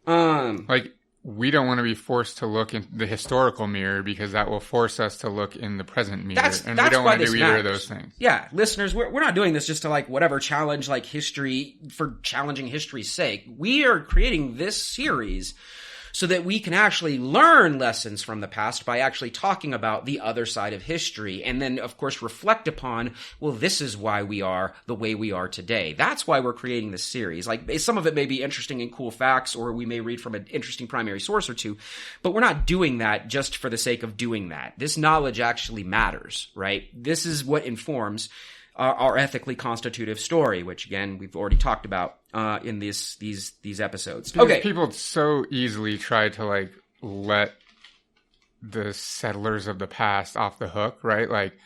Like, we don't want to be forced to look in the historical mirror because that will force us to look in the present mirror. And we don't want to do either of those things. Yeah, listeners, we're not doing this just to, like, whatever, challenge, like, history for challenging history's sake. We are creating this series so that we can actually learn lessons from the past by actually talking about the other side of history, and then, of course, reflect upon, well, this is why we are the way we are today. That's why we're creating this series. Like, some of it may be interesting and cool facts, or we may read from an interesting primary source or two, but we're not doing that just for the sake of doing that. This knowledge actually matters, right? This is what informs our ethically constitutive story, which, again, we've already talked about in these episodes. Because okay, people so easily try to, like, let the settlers of the past off the hook, right? Like,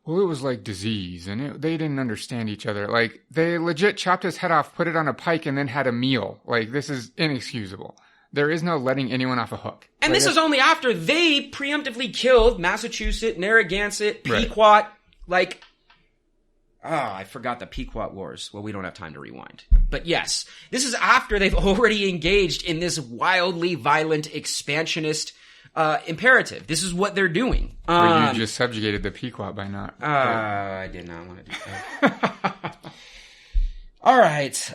well, it was like disease, and they didn't understand each other. Like, they legit chopped his head off, put it on a pike, and then had a meal. Like, this is inexcusable. There is no letting anyone off a hook. And like, this is only after they preemptively killed Massachusetts, Narragansett, Pequot, right. Like... I forgot the Pequot Wars. Well, we don't have time to rewind. But yes, this is after they've already engaged in this wildly violent expansionist imperative. This is what they're doing. But you just subjugated the Pequot by not. I did not want to do that. All right.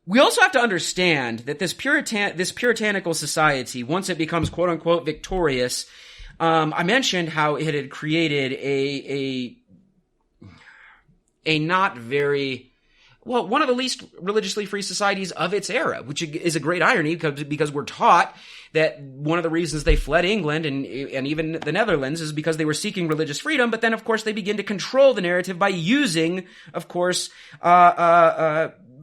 We also have to understand that this puritanical society, once it becomes quote unquote victorious, I mentioned how it had created a not very, well, one of the least religiously free societies of its era, which is a great irony because we're taught that one of the reasons they fled England and even the Netherlands is because they were seeking religious freedom, but then, of course, they begin to control the narrative by using, of course,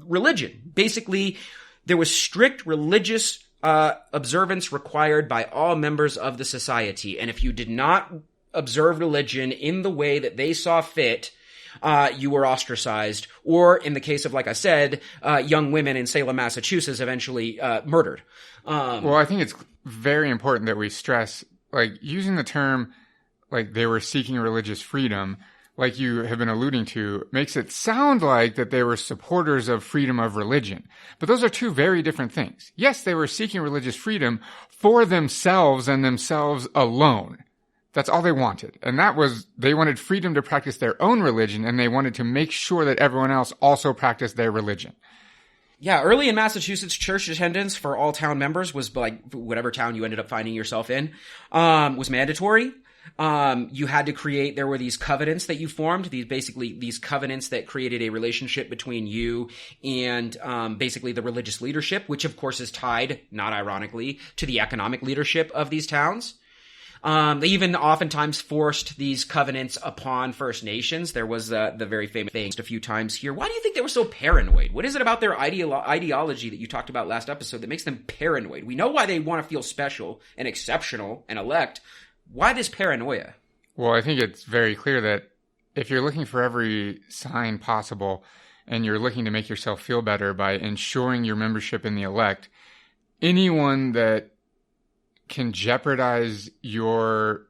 religion. Basically, there was strict religious observance required by all members of the society, and if you did not observe religion in the way that they saw fit, you were ostracized, or in the case of, like I said, young women in Salem, Massachusetts, eventually murdered. Well, I think it's very important that we stress, like, using the term, like, they were seeking religious freedom. like you have been alluding to, makes it sound like that they were supporters of freedom of religion. But those are two very different things. Yes, they were seeking religious freedom for themselves and themselves alone. That's all they wanted. And that was, they wanted freedom to practice their own religion, and they wanted to make sure that everyone else also practiced their religion. Yeah, early in Massachusetts, church attendance for all town members was like whatever town you ended up finding yourself in, was mandatory. You had to create, there were these covenants that you formed, these covenants that created a relationship between you and, basically the religious leadership, which of course is tied, not ironically, to the economic leadership of these towns. They even oftentimes forced these covenants upon First Nations. There was the very famous thing a few times here. Why do you think they were so paranoid? What is it about their ideology that you talked about last episode that makes them paranoid? We know why they want to feel special and exceptional and elect. Why this paranoia? Well, I think it's very clear that if you're looking for every sign possible and you're looking to make yourself feel better by ensuring your membership in the elect, anyone that can jeopardize your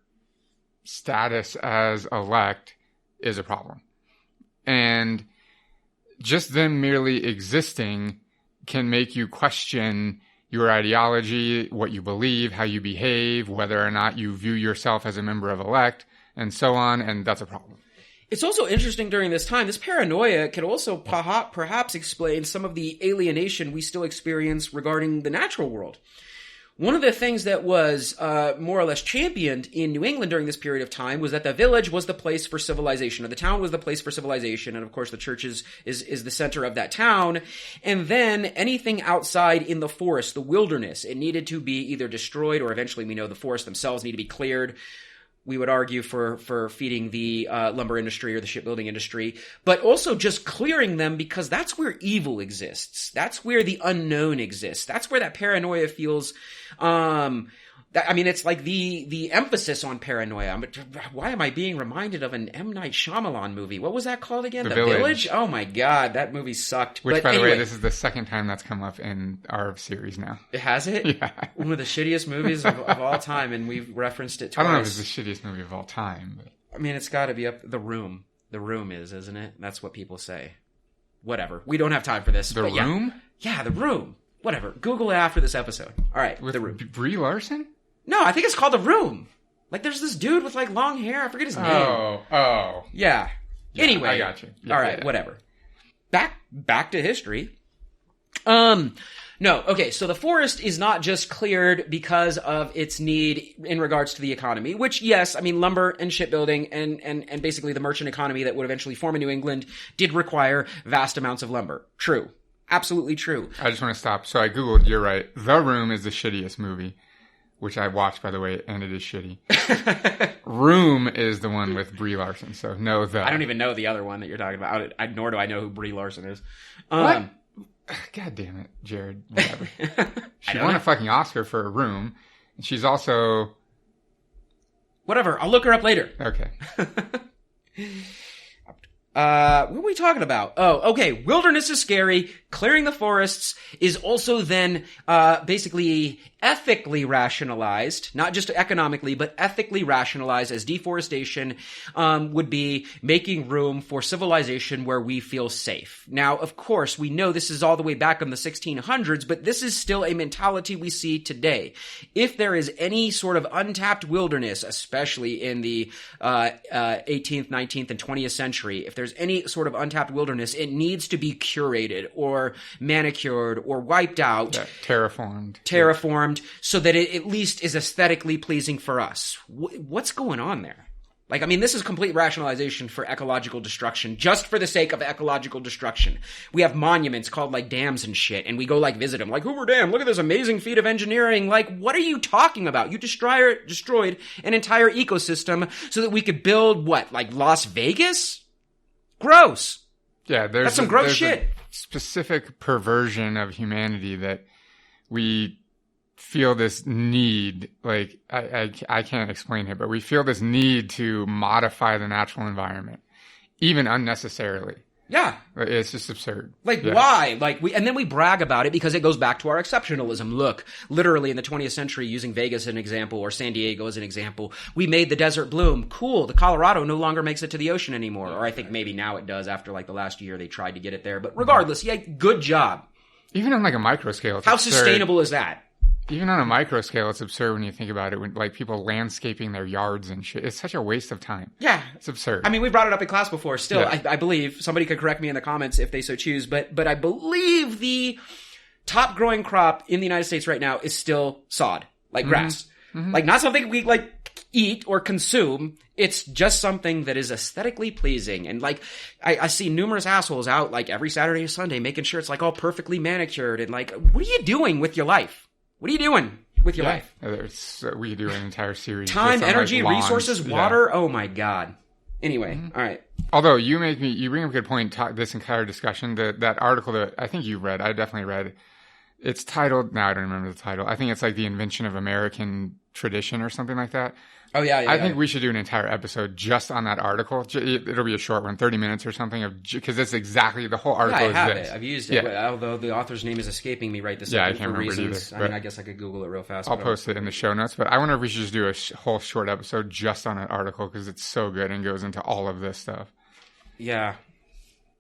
status as elect is a problem. And just them merely existing can make you question your ideology, what you believe, how you behave, whether or not you view yourself as a member of elect, and so on, and that's a problem. It's also interesting during this time, this paranoia can also perhaps explain some of the alienation we still experience regarding the natural world. One of the things that was more or less championed in New England during this period of time was that the village was the place for civilization, or the town was the place for civilization, and of course the church is the center of that town. And then anything outside in the forest, the wilderness, it needed to be either destroyed, or eventually we know the forests themselves need to be cleared. We would argue for feeding the lumber industry or the shipbuilding industry, but also just clearing them because that's where evil exists. That's where the unknown exists. That's where that paranoia feels. It's like the emphasis on paranoia. Why am I being reminded of an M. Night Shyamalan movie? What was that called again? The Village? Oh my God, that movie sucked. Which, by the way, this is the second time that's come up in our series now. Has it? Yeah. One of the shittiest movies of all time, and we've referenced it twice. I don't know if it's the shittiest movie of all time. But... I mean, it's got to be up. The Room. The Room isn't it? That's what people say. Whatever. We don't have time for this. The Room? Yeah, The Room. Whatever. Google it after this episode. All right. With The Room. Brie Larson? No, I think it's called The Room. Like, there's this dude with, like, long hair. I forget his name. Oh. Yeah. Anyway. I got you. Yeah, all right, whatever. Back to history. No, okay, so the forest is not just cleared because of its need in regards to the economy, which, yes, I mean, lumber and shipbuilding and basically the merchant economy that would eventually form in New England did require vast amounts of lumber. True. Absolutely true. I just want to stop. So I Googled, you're right. The Room is the shittiest movie, which I watched, by the way, and it is shitty. Room is the one with Brie Larson, so no, the... I don't even know the other one that you're talking about, nor do I know who Brie Larson is. What? God damn it, Jared. Whatever. She won a fucking Oscar for A Room, and she's also... Whatever, I'll look her up later. Okay. What were we talking about? Oh, okay. Wilderness is scary. Clearing the forests is also then, basically ethically rationalized, not just economically, but ethically rationalized as deforestation, would be making room for civilization where we feel safe. Now, of course, we know this is all the way back in the 1600s, but this is still a mentality we see today. If there is any sort of untapped wilderness, especially in the, 18th, 19th, and 20th century, if there's any sort of untapped wilderness, it needs to be curated or manicured or wiped out. Yeah, terraformed. So that it at least is aesthetically pleasing for us. What's going on there? Like, I mean, this is complete rationalization for ecological destruction, just for the sake of ecological destruction. We have monuments called, like, dams and shit, and we go, like, visit them. Like, Hoover Dam, look at this amazing feat of engineering. Like, what are you talking about? You destroyed an entire ecosystem so that we could build, what, like Las Vegas? Gross. Yeah, that's some gross shit. A specific perversion of humanity that we feel this need, like, I can't explain it, but we feel this need to modify the natural environment, even unnecessarily. Yeah. It's just absurd. Why? And then we brag about it because it goes back to our exceptionalism. Look, literally in the 20th century, using Vegas as an example or San Diego as an example, we made the desert bloom. Cool. The Colorado no longer makes it to the ocean anymore. Or I think maybe now it does after the last year they tried to get it there. But regardless, yeah, good job. Even on a micro scale, it's how absurd. Sustainable is that? Even on a micro scale, it's absurd when you think about it. When people landscaping their yards and shit, it's such a waste of time. Yeah, it's absurd. I mean, we brought it up in class before. Still, yeah. I believe somebody could correct me in the comments if they so choose. But I believe the top growing crop in the United States right now is still sod, grass, not something we eat or consume. It's just something that is aesthetically pleasing. And I see numerous assholes out every Saturday or Sunday making sure it's all perfectly manicured and what are you doing with your life? What are you doing with your life? We could do an entire series. Time, energy, resources, water. Yeah. Oh my God. Anyway, all right. Although you bring up a good point. This entire discussion, that article that I think you read, I definitely read. It's titled. Now I don't remember the title. I think it's the invention of American tradition or something like that. Oh yeah. I think we should do an entire episode just on that article. It'll be a short one, 30 minutes or something, because it's exactly the whole article. Yeah, I have this. it. I've used it. Yeah. Although the author's name is escaping me right this second. Yeah, I can't remember reasons. Either, I guess I could Google it real fast. I'll post it in the show notes. But I wonder if we should just do a whole short episode just on that article because it's so good and goes into all of this stuff. Yeah.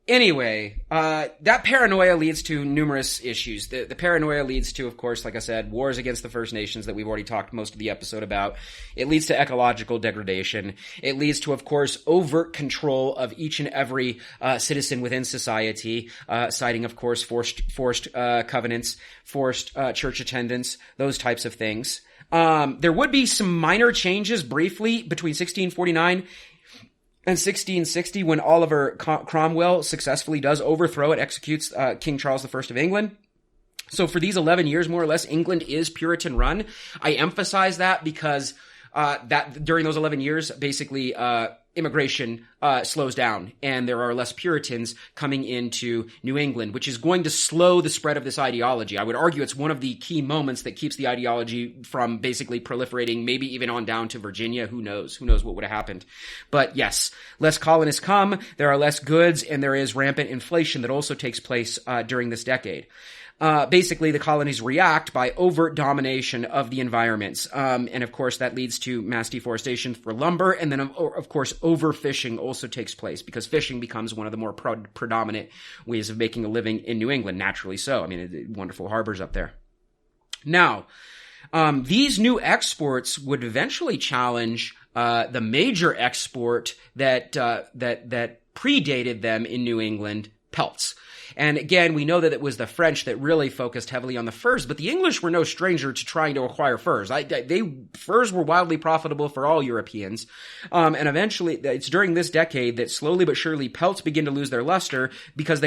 Anyway, that paranoia leads to numerous issues. The paranoia leads to, of course, like I said, wars against the First Nations that we've already talked most of the episode about. It leads to ecological degradation. It leads to, of course, overt control of each and every citizen within society, citing, of course, forced covenants, forced church attendance, those types of things. There would be some minor changes briefly between 1649 and 1660, when Oliver Cromwell successfully does overthrow and executes King Charles I of England. So for these 11 years, more or less, England is Puritan run. I emphasize that because that during those 11 years, basically, immigration slows down and there are less Puritans coming into New England, which is going to slow the spread of this ideology. I would argue it's one of the key moments that keeps the ideology from basically proliferating, maybe even on down to Virginia. Who knows? Who knows what would have happened? But yes, less colonists come, there are less goods, and there is rampant inflation that also takes place during this decade. Basically, the colonies react by overt domination of the environments. And of course, that leads to mass deforestation for lumber. And then, of course, overfishing also takes place because fishing becomes one of the more predominant ways of making a living in New England, naturally so. I mean, wonderful harbors up there. Now, these new exports would eventually challenge the major export that predated them in New England, pelts. And again, we know that it was the French that really focused heavily on the furs, but the English were no stranger to trying to acquire furs. Furs were wildly profitable for all Europeans. And eventually, it's during this decade that slowly but surely pelts begin to lose their luster because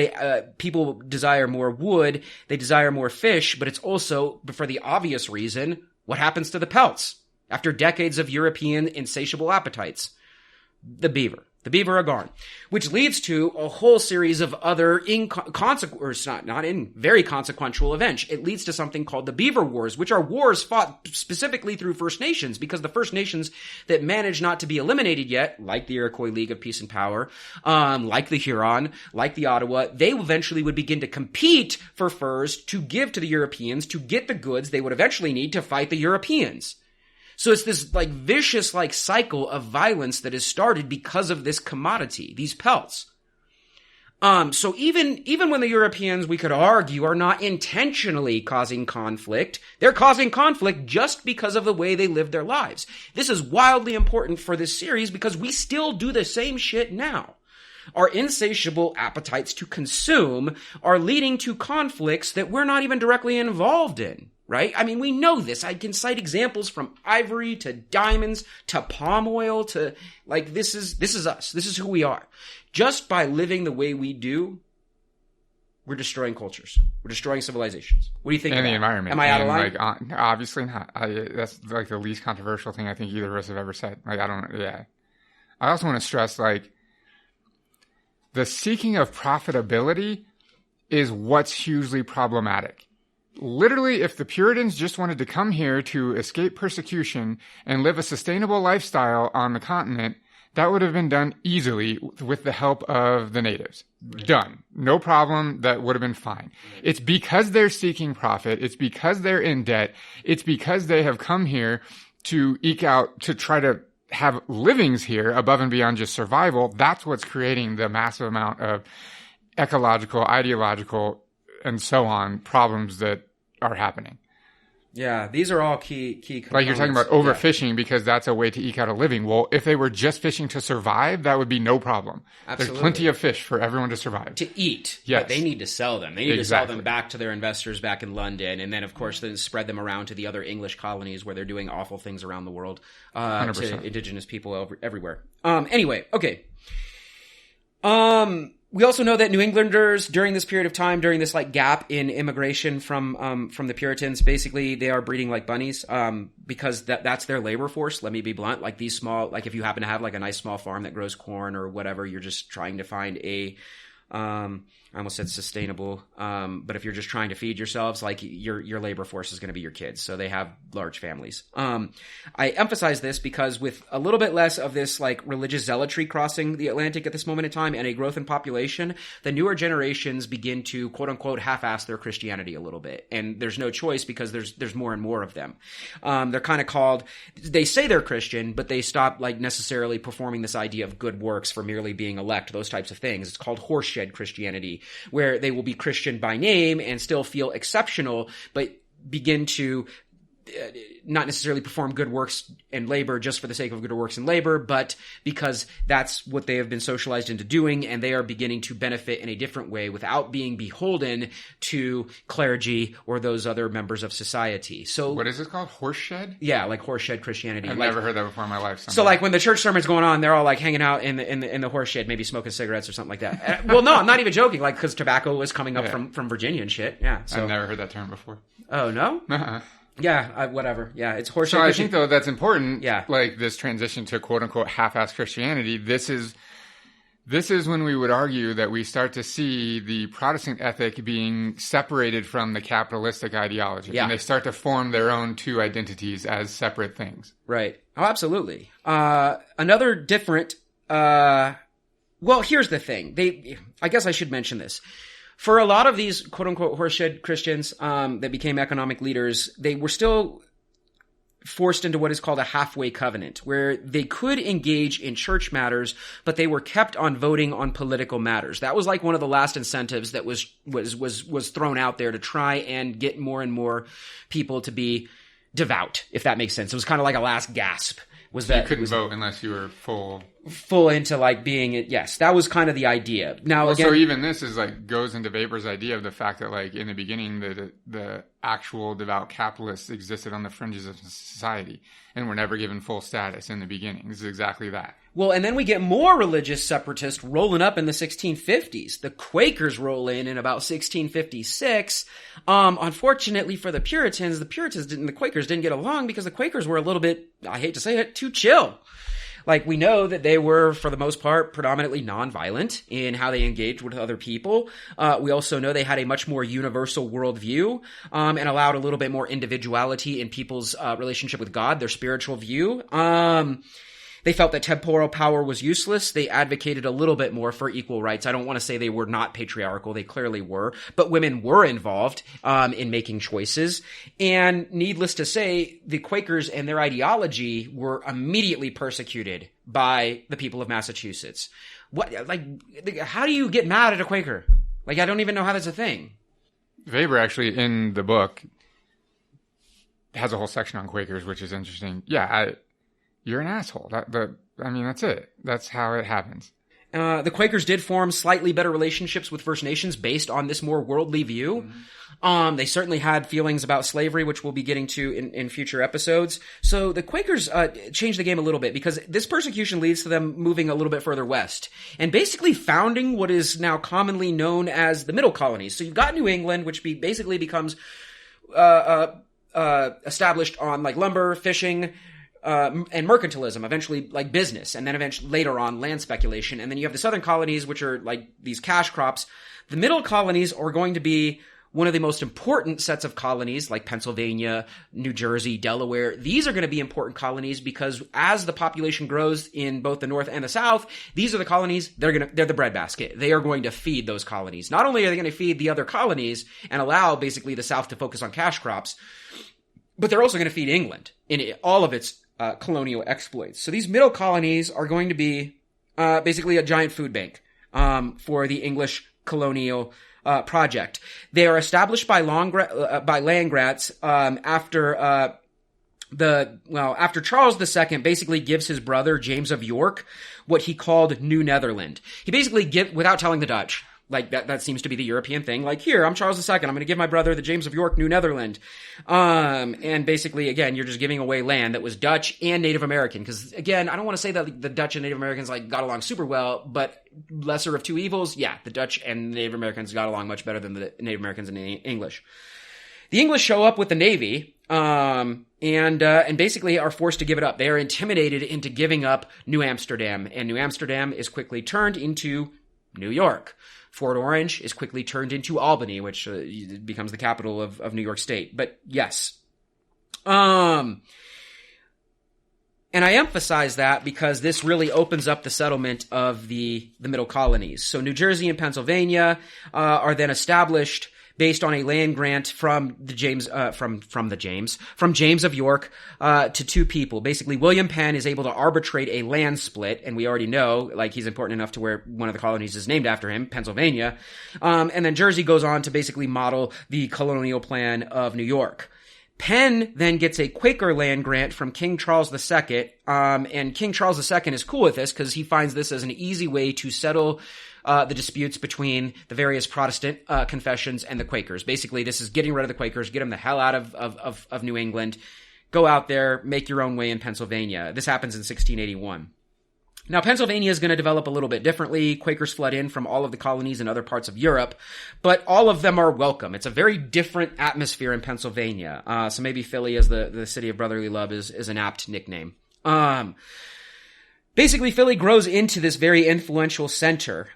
people desire more wood, they desire more fish, but it's also, for the obvious reason, what happens to the pelts after decades of European insatiable appetites? The beaver. The beaver are gone, which leads to a whole series of other very consequential events. It leads to something called the Beaver Wars, which are wars fought specifically through First Nations, because the First Nations that managed not to be eliminated yet, like the Iroquois League of Peace and Power, like the Huron, like the Ottawa, they eventually would begin to compete for furs to give to the Europeans to get the goods they would eventually need to fight the Europeans. So it's this vicious cycle of violence that is started because of this commodity, these pelts. So even when the Europeans, we could argue, are not intentionally causing conflict, they're causing conflict just because of the way they live their lives. This is wildly important for this series because we still do the same shit now. Our insatiable appetites to consume are leading to conflicts that we're not even directly involved in. Right? I mean, we know this. I can cite examples from ivory to diamonds to palm oil to this is us. This is who we are. Just by living the way we do, we're destroying cultures. We're destroying civilizations. What do you think? And the environment. Am I out of line? Obviously not. That's the least controversial thing I think either of us have ever said. I also want to stress the seeking of profitability is what's hugely problematic. Literally, if the Puritans just wanted to come here to escape persecution and live a sustainable lifestyle on the continent, That would have been done easily with the help of the natives. Done. No problem. That would have been fine. It's because they're seeking profit. It's because they're in debt. It's because they have come here to eke out, to try to have livings here above and beyond just survival. That's what's creating the massive amount of ecological, ideological, and so on problems that are happening. Yeah, these are all key components. Like you're talking about overfishing because that's a way to eke out a living. Well, if they were just fishing to survive, that would be no problem. Absolutely. There's plenty of fish for everyone to survive. To eat. Yes. But they need to sell them. They need to sell them back to their investors back in London. And then, of course, then spread them around to the other English colonies where they're doing awful things around the world to indigenous people everywhere. Anyway, okay. We also know that New Englanders during this period of time, during this like gap in immigration from the Puritans, basically they are breeding like bunnies, because that's their labor force. Let me be blunt. Like these small, like if you happen to have like a nice small farm that grows corn or whatever, you're just trying to find a, I almost said sustainable. But if you're just trying to feed yourselves, like your labor force is going to be your kids. So they have large families. I emphasize this because with a little bit less of this like religious zealotry crossing the Atlantic at this moment in time and a growth in population, the newer generations begin to quote unquote half-ass their Christianity a little bit. And there's no choice because there's more and more of them. They're kind of called, they say they're Christian, but they stop like necessarily performing this idea of good works for merely being elect, those types of things. It's called horseshed Christianity, where they will be Christian by name and still feel exceptional, but begin to not necessarily perform good works and labor just for the sake of good works and labor, but because that's what they have been socialized into doing, and they are beginning to benefit in a different way without being beholden to clergy or those other members of society. So what is it called? Horseshed? Yeah, like horseshed Christianity. I've never heard that before in my life. So like when the church sermon's going on, they're all like hanging out in the horseshed, maybe smoking cigarettes or something like that. Well, no, I'm not even joking. Like because tobacco was coming up from Virginia and shit. Yeah, so. I've never heard that term before. Oh no. Uh-huh. Yeah, whatever. Yeah, it's horseshed. So I think though that's important. Yeah, like this transition to quote unquote half-assed Christianity. This is when we would argue that we start to see the Protestant ethic being separated from the capitalistic ideology, and they start to form their own two identities as separate things. Right. Oh, absolutely. Another different. Well, here's the thing. I guess I should mention this. For a lot of these quote-unquote horseshed Christians that became economic leaders, they were still forced into what is called a halfway covenant, where they could engage in church matters, but they were kept on voting on political matters. That was like one of the last incentives that was thrown out there to try and get more and more people to be devout, if that makes sense. It was kind of like a last gasp. Was that you couldn't vote unless you were full into like being it. Yes, that was kind of the idea. Now, so even this is like goes into Weber's idea of the fact that like in the beginning the actual devout capitalists existed on the fringes of society and were never given full status in the beginning. This is exactly that. Well, and then we get more religious separatists rolling up in the 1650s. The Quakers roll in about 1656. Unfortunately for the Quakers didn't get along because the Quakers were a little bit, I hate to say it, too chill. Like, we know that they were, for the most part, predominantly nonviolent in how they engaged with other people. We also know they had a much more universal worldview, and allowed a little bit more individuality in people's relationship with God, their spiritual view. They felt that temporal power was useless. They advocated a little bit more for equal rights. I don't want to say they were not patriarchal. They clearly were. But women were involved in making choices. And needless to say, the Quakers and their ideology were immediately persecuted by the people of Massachusetts. How do you get mad at a Quaker? Like, I don't even know how that's a thing. Weber actually, in the book, has a whole section on Quakers, which is interesting. Yeah, you're an asshole. That's it. That's how it happens. The Quakers did form slightly better relationships with First Nations based on this more worldly view. Mm-hmm. They certainly had feelings about slavery, which we'll be getting to in future episodes. So the Quakers changed the game a little bit because this persecution leads to them moving a little bit further west and basically founding what is now commonly known as the Middle Colonies. So you've got New England, which basically becomes established on like lumber, fishing, and mercantilism, eventually like business, and then eventually later on land speculation. And then you have the southern colonies, which are like these cash crops. The middle colonies are going to be one of the most important sets of colonies like Pennsylvania, New Jersey, Delaware. These are going to be important colonies because as the population grows in both the North and the South, they're the breadbasket. They are going to feed those colonies. Not only are they going to feed the other colonies and allow basically the South to focus on cash crops, but they're also going to feed England in all of its colonial exploits. So these middle colonies are going to be basically a giant food bank for the English colonial project. They are established by land grants after Charles II basically gives his brother James of York what he called New Netherland. He basically without telling the Dutch. Like that seems to be the European thing. Like, here, I'm Charles II. I'm going to give my brother the James of York New Netherland. And basically, again, you're just giving away land that was Dutch and Native American. Because, again, I don't want to say that the Dutch and Native Americans like got along super well, but lesser of two evils, yeah, the Dutch and Native Americans got along much better than the Native Americans and the English. The English show up with the Navy, and basically are forced to give it up. They are intimidated into giving up New Amsterdam, and New Amsterdam is quickly turned into New York. Fort Orange is quickly turned into Albany, which becomes the capital of New York State. But yes. And I emphasize that because this really opens up the settlement of the middle colonies. So New Jersey and Pennsylvania are then established based on a land grant from James of York to two people. Basically, William Penn is able to arbitrate a land split, and we already know, like, he's important enough to where one of the colonies is named after him, Pennsylvania. And then Jersey goes on to basically model the colonial plan of New York. Penn then gets a Quaker land grant from King Charles II, and King Charles II is cool with this because he finds this as an easy way to settle the disputes between the various Protestant confessions and the Quakers. Basically, this is getting rid of the Quakers, get them the hell out of New England, go out there, make your own way in Pennsylvania. This happens in 1681. Now, Pennsylvania is going to develop a little bit differently. Quakers flood in from all of the colonies in other parts of Europe, but all of them are welcome. It's a very different atmosphere in Pennsylvania. So maybe Philly as the city of brotherly love is an apt nickname. Basically, Philly grows into this very influential center.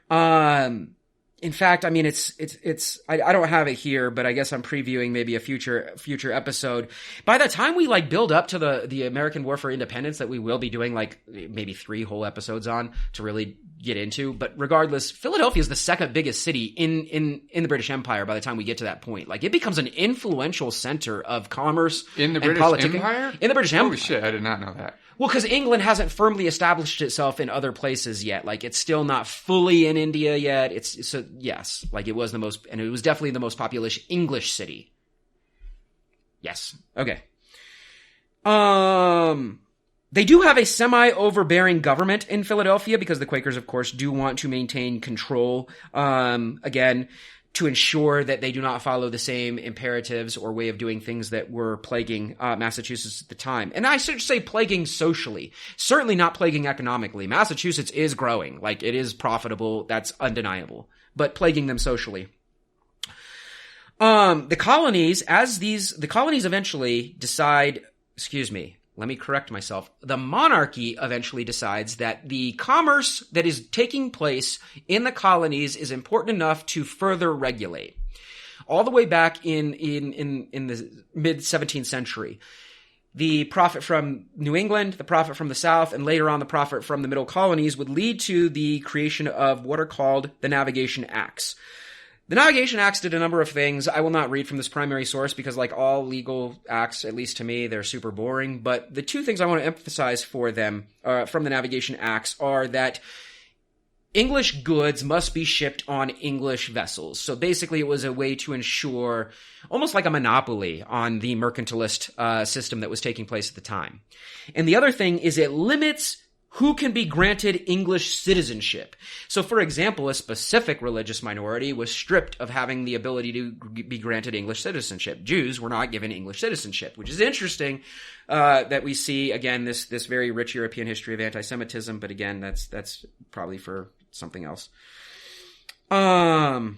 In fact, I mean, I don't have it here, but I guess I'm previewing maybe a future episode. By the time we build up to the American War for Independence that we will be doing maybe 3 whole episodes on to really get into. But regardless, Philadelphia is the second biggest city in the British Empire by the time we get to that point. It becomes an influential center of commerce in the and British Empire? In the British Empire. Holy shit, I did not know that. Well, because England hasn't firmly established itself in other places yet. It's still not fully in India yet. Yes, it was and it was definitely the most populous English city. Yes. Okay. They do have a semi-overbearing government in Philadelphia because the Quakers, of course, do want to maintain control. Again, to ensure that they do not follow the same imperatives or way of doing things that were plaguing Massachusetts at the time. And I should say plaguing socially, certainly not plaguing economically. Massachusetts is growing, it is profitable, that's undeniable, but plaguing them socially. The colonies eventually decide, let me correct myself. The monarchy eventually decides that the commerce that is taking place in the colonies is important enough to further regulate. All the way back in the mid-17th century, the profit from New England, the profit from the South, and later on the profit from the middle colonies would lead to the creation of what are called the Navigation Acts. The Navigation Acts did a number of things. I will not read from this primary source because, all legal acts, at least to me, they're super boring. But the two things I want to emphasize for them from the Navigation Acts are that English goods must be shipped on English vessels. So basically, it was a way to ensure almost like a monopoly on the mercantilist system that was taking place at the time. And the other thing is it limits who can be granted English citizenship. So, for example, a specific religious minority was stripped of having the ability to be granted English citizenship. Jews were not given English citizenship, which is interesting that we see, again, this very rich European history of anti-Semitism, but again, that's probably for something else. I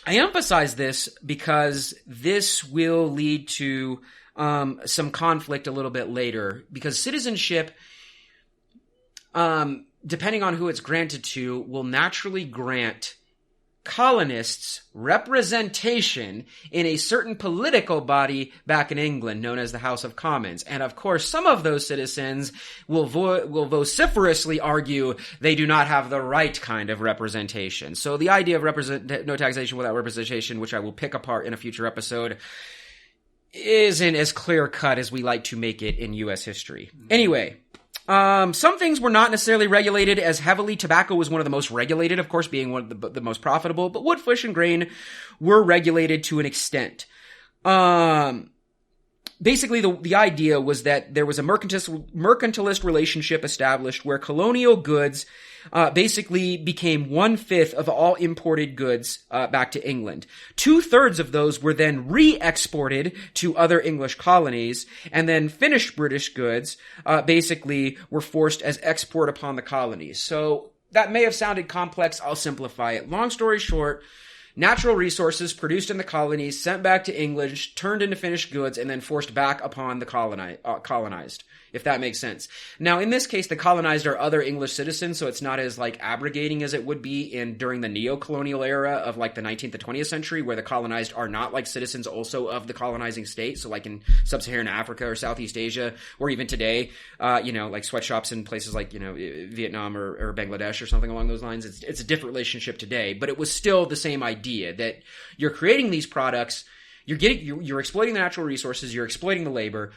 emphasize this because this will lead to some conflict a little bit later, because citizenship, depending on who it's granted to, will naturally grant colonists representation in a certain political body back in England known as the House of Commons. And of course, some of those citizens will vociferously argue they do not have the right kind of representation. So the idea of no taxation without representation, which I will pick apart in a future episode, isn't as clear-cut as we like to make it in U.S. history. Anyway, some things were not necessarily regulated as heavily. Tobacco was one of the most regulated, of course, being one of the most profitable, but wood, fish, and grain were regulated to an extent. Basically, the idea was that there was a mercantilist relationship established where colonial goods basically became 1/5 of all imported goods back to England. 2/3 of those were then re-exported to other English colonies, and then finished British goods basically were forced as export upon the colonies. So that may have sounded complex. I'll simplify it. Long story short, natural resources produced in the colonies, sent back to England, turned into finished goods, and then forced back upon the colonized, if that makes sense. Now, in this case, the colonized are other English citizens, so it's not as, abrogating as it would be during the neo-colonial era of, the 19th to 20th century, where the colonized are not, citizens also of the colonizing state. So, in sub-Saharan Africa or Southeast Asia, or even today, sweatshops in places like, Vietnam or Bangladesh or something along those lines. It's a different relationship today, but it was still the same idea that you're creating these products, you're exploiting the natural resources, you're exploiting the labor,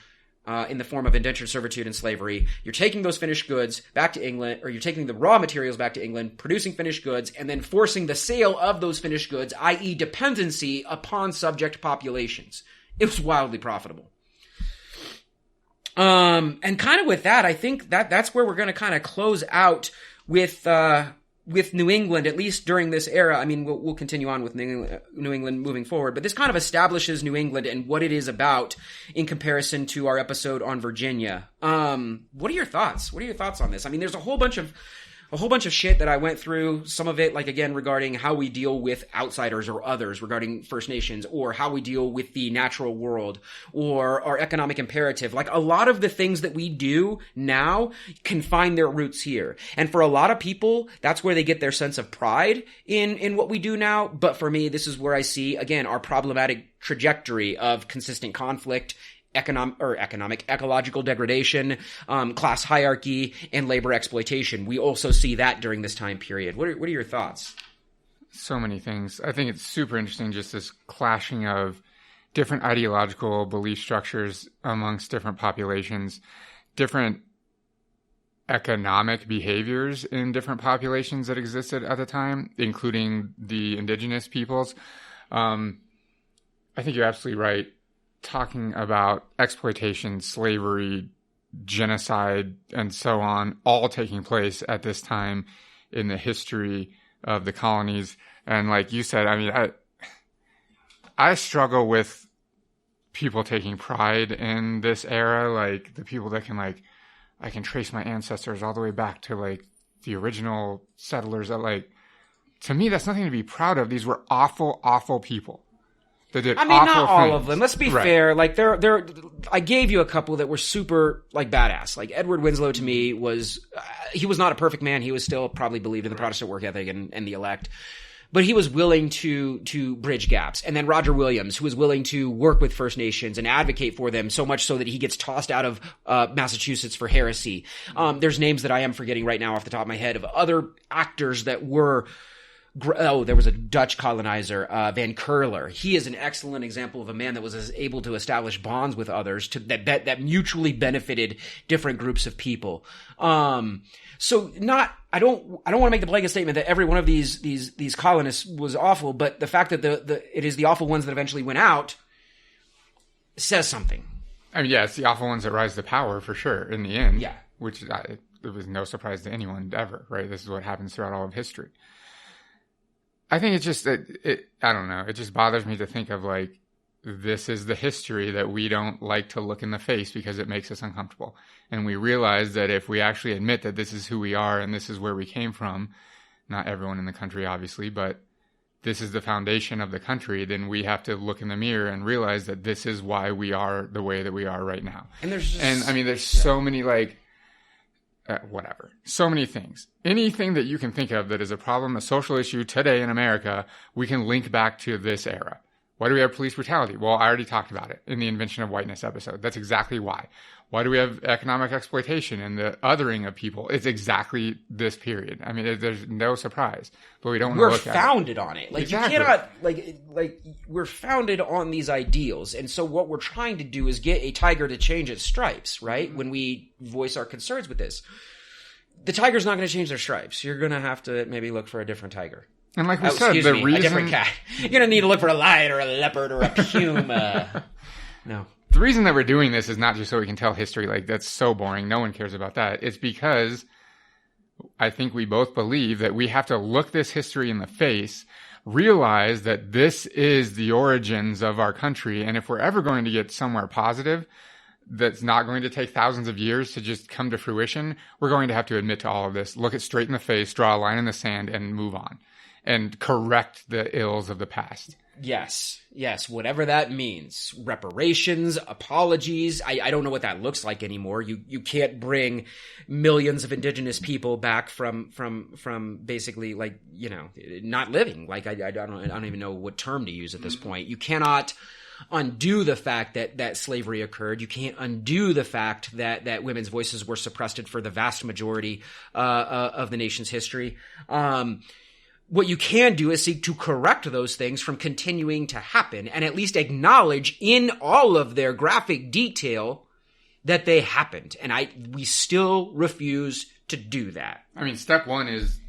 in the form of indentured servitude and slavery. You're taking those finished goods back to England, or you're taking the raw materials back to England, producing finished goods, and then forcing the sale of those finished goods, i.e. dependency, upon subject populations. It was wildly profitable. And kind of with that, I think that's where we're going to kind of close out with New England, at least during this era. I mean, we'll continue on with New England moving forward, but this kind of establishes New England and what it is about in comparison to our episode on Virginia. What are your thoughts? What are your thoughts on this? I mean, there's a whole bunch of shit that I went through. Some of it, again, regarding how we deal with outsiders or others, regarding First Nations, or how we deal with the natural world, or our economic imperative. A lot of the things that we do now can find their roots here. And for a lot of people, that's where they get their sense of pride in what we do now. But for me, this is where I see, again, our problematic trajectory of consistent conflict, ecological degradation, class hierarchy, and labor exploitation. We also see that during this time period. What are your thoughts? So many things. I think it's super interesting, just this clashing of different ideological belief structures amongst different populations, different economic behaviors in different populations that existed at the time, including the indigenous peoples. I think you're absolutely right. Talking about exploitation, slavery, genocide, and so on, all taking place at this time in the history of the colonies. And like you said, I mean, I struggle with people taking pride in this era, the people that can I can trace my ancestors all the way back to the original settlers. That to me, that's nothing to be proud of. These were awful, awful people. I mean, not all things. of them. Let's be fair. There. I gave you a couple that were super badass. Edward Winslow to me was, he was not a perfect man. He was still probably believed in the Protestant work ethic and the elect, but he was willing to bridge gaps. And then Roger Williams, who was willing to work with First Nations and advocate for them, so much so that he gets tossed out of Massachusetts for heresy. There's names that I am forgetting right now off the top of my head of other actors that were. There was a Dutch colonizer, Van Curler. He is an excellent example of a man that was able to establish bonds with others that mutually benefited different groups of people. So I don't want to make the blanket statement that every one of these colonists was awful, but the fact that it is the awful ones that eventually went out says something. I mean, yeah, it's the awful ones that rise to power for sure in the end. Yeah. Which it was no surprise to anyone ever, right? This is what happens throughout all of history. I think it's just that I don't know. It just bothers me to think of this is the history that we don't like to look in the face because it makes us uncomfortable. And we realize that if we actually admit that this is who we are and this is where we came from, not everyone in the country, obviously, but this is the foundation of the country, then we have to look in the mirror and realize that this is why we are the way that we are right now. And there's so many whatever. So many things. Anything that you can think of that is a problem, a social issue today in America, we can link back to this era. Why do we have police brutality? Well, I already talked about it in the Invention of Whiteness episode. That's exactly why. Why do we have economic exploitation and the othering of people? It's exactly this period. I mean, there's no surprise, but we don't want to look at it. We're founded on it. Like, exactly. You cannot, like, we're founded on these ideals. And so what we're trying to do is get a tiger to change its stripes, right? When we voice our concerns with this. The tiger's not going to change their stripes. You're going to have to maybe look for a different tiger. And like we said, the reason... a different cat. You're going to need to look for a lion or a leopard or a puma. No. The reason that we're doing this is not just so we can tell history. Like, that's so boring. No one cares about that. It's because I think we both believe that we have to look this history in the face, realize that this is the origins of our country. And if we're ever going to get somewhere positive that's not going to take thousands of years to just come to fruition, we're going to have to admit to all of this, look it straight in the face, draw a line in the sand, and move on. And correct the ills of the past. Yes, whatever that means. Reparations, apologies. I don't know what that looks like anymore. You can't bring millions of indigenous people back from basically, like, you know, not living. Like, I don't even know what term to use at this point. You cannot undo the fact that slavery occurred. You can't undo the fact that women's voices were suppressed for the vast majority of the nation's history. What you can do is seek to correct those things from continuing to happen and at least acknowledge in all of their graphic detail that they happened. And we still refuse to do that. I mean, step one is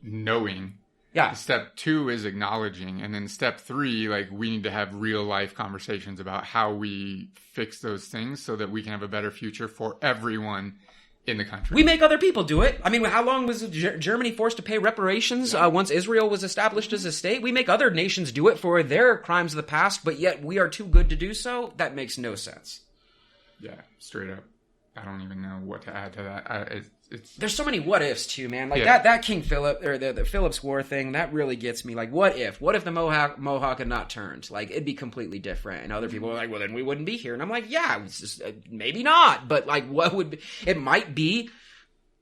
knowing. Yeah. Step two is acknowledging. And then step three, like, we need to have real life conversations about how we fix those things so that we can have a better future for everyone in the country. We make other people do it. I mean, how long was Germany forced to pay reparations once Israel was established as a state? We make other nations do it for their crimes of the past, but yet we are too good to do so? That makes no sense. Yeah, straight up. I don't even know what to add to that. There's so many what ifs too, man. Like that King Philip or the Phillips War thing, that really gets me. Like, what if the Mohawk had not turned? Like, it'd be completely different. And other people are like, well, then we wouldn't be here. And I'm like, yeah, it's just, maybe not. But like, it might be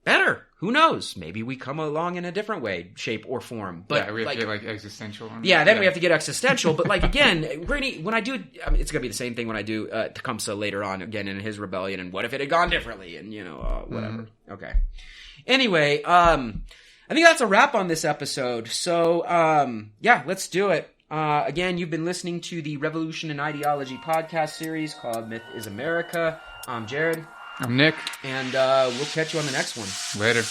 better. Who knows? Maybe we come along in a different way, shape, or form. But yeah, we have to get like existential. We have to get existential. But like, again, when I do, I mean, it's gonna be the same thing when I do Tecumseh later on again in his rebellion. And what if it had gone differently? And whatever. Mm-hmm. Okay. Anyway, I think that's a wrap on this episode. So let's do it. Again, you've been listening to the Revolution and Ideology podcast series called Myth is America. I'm Jared. I'm Nick. And we'll catch you on the next one. Later.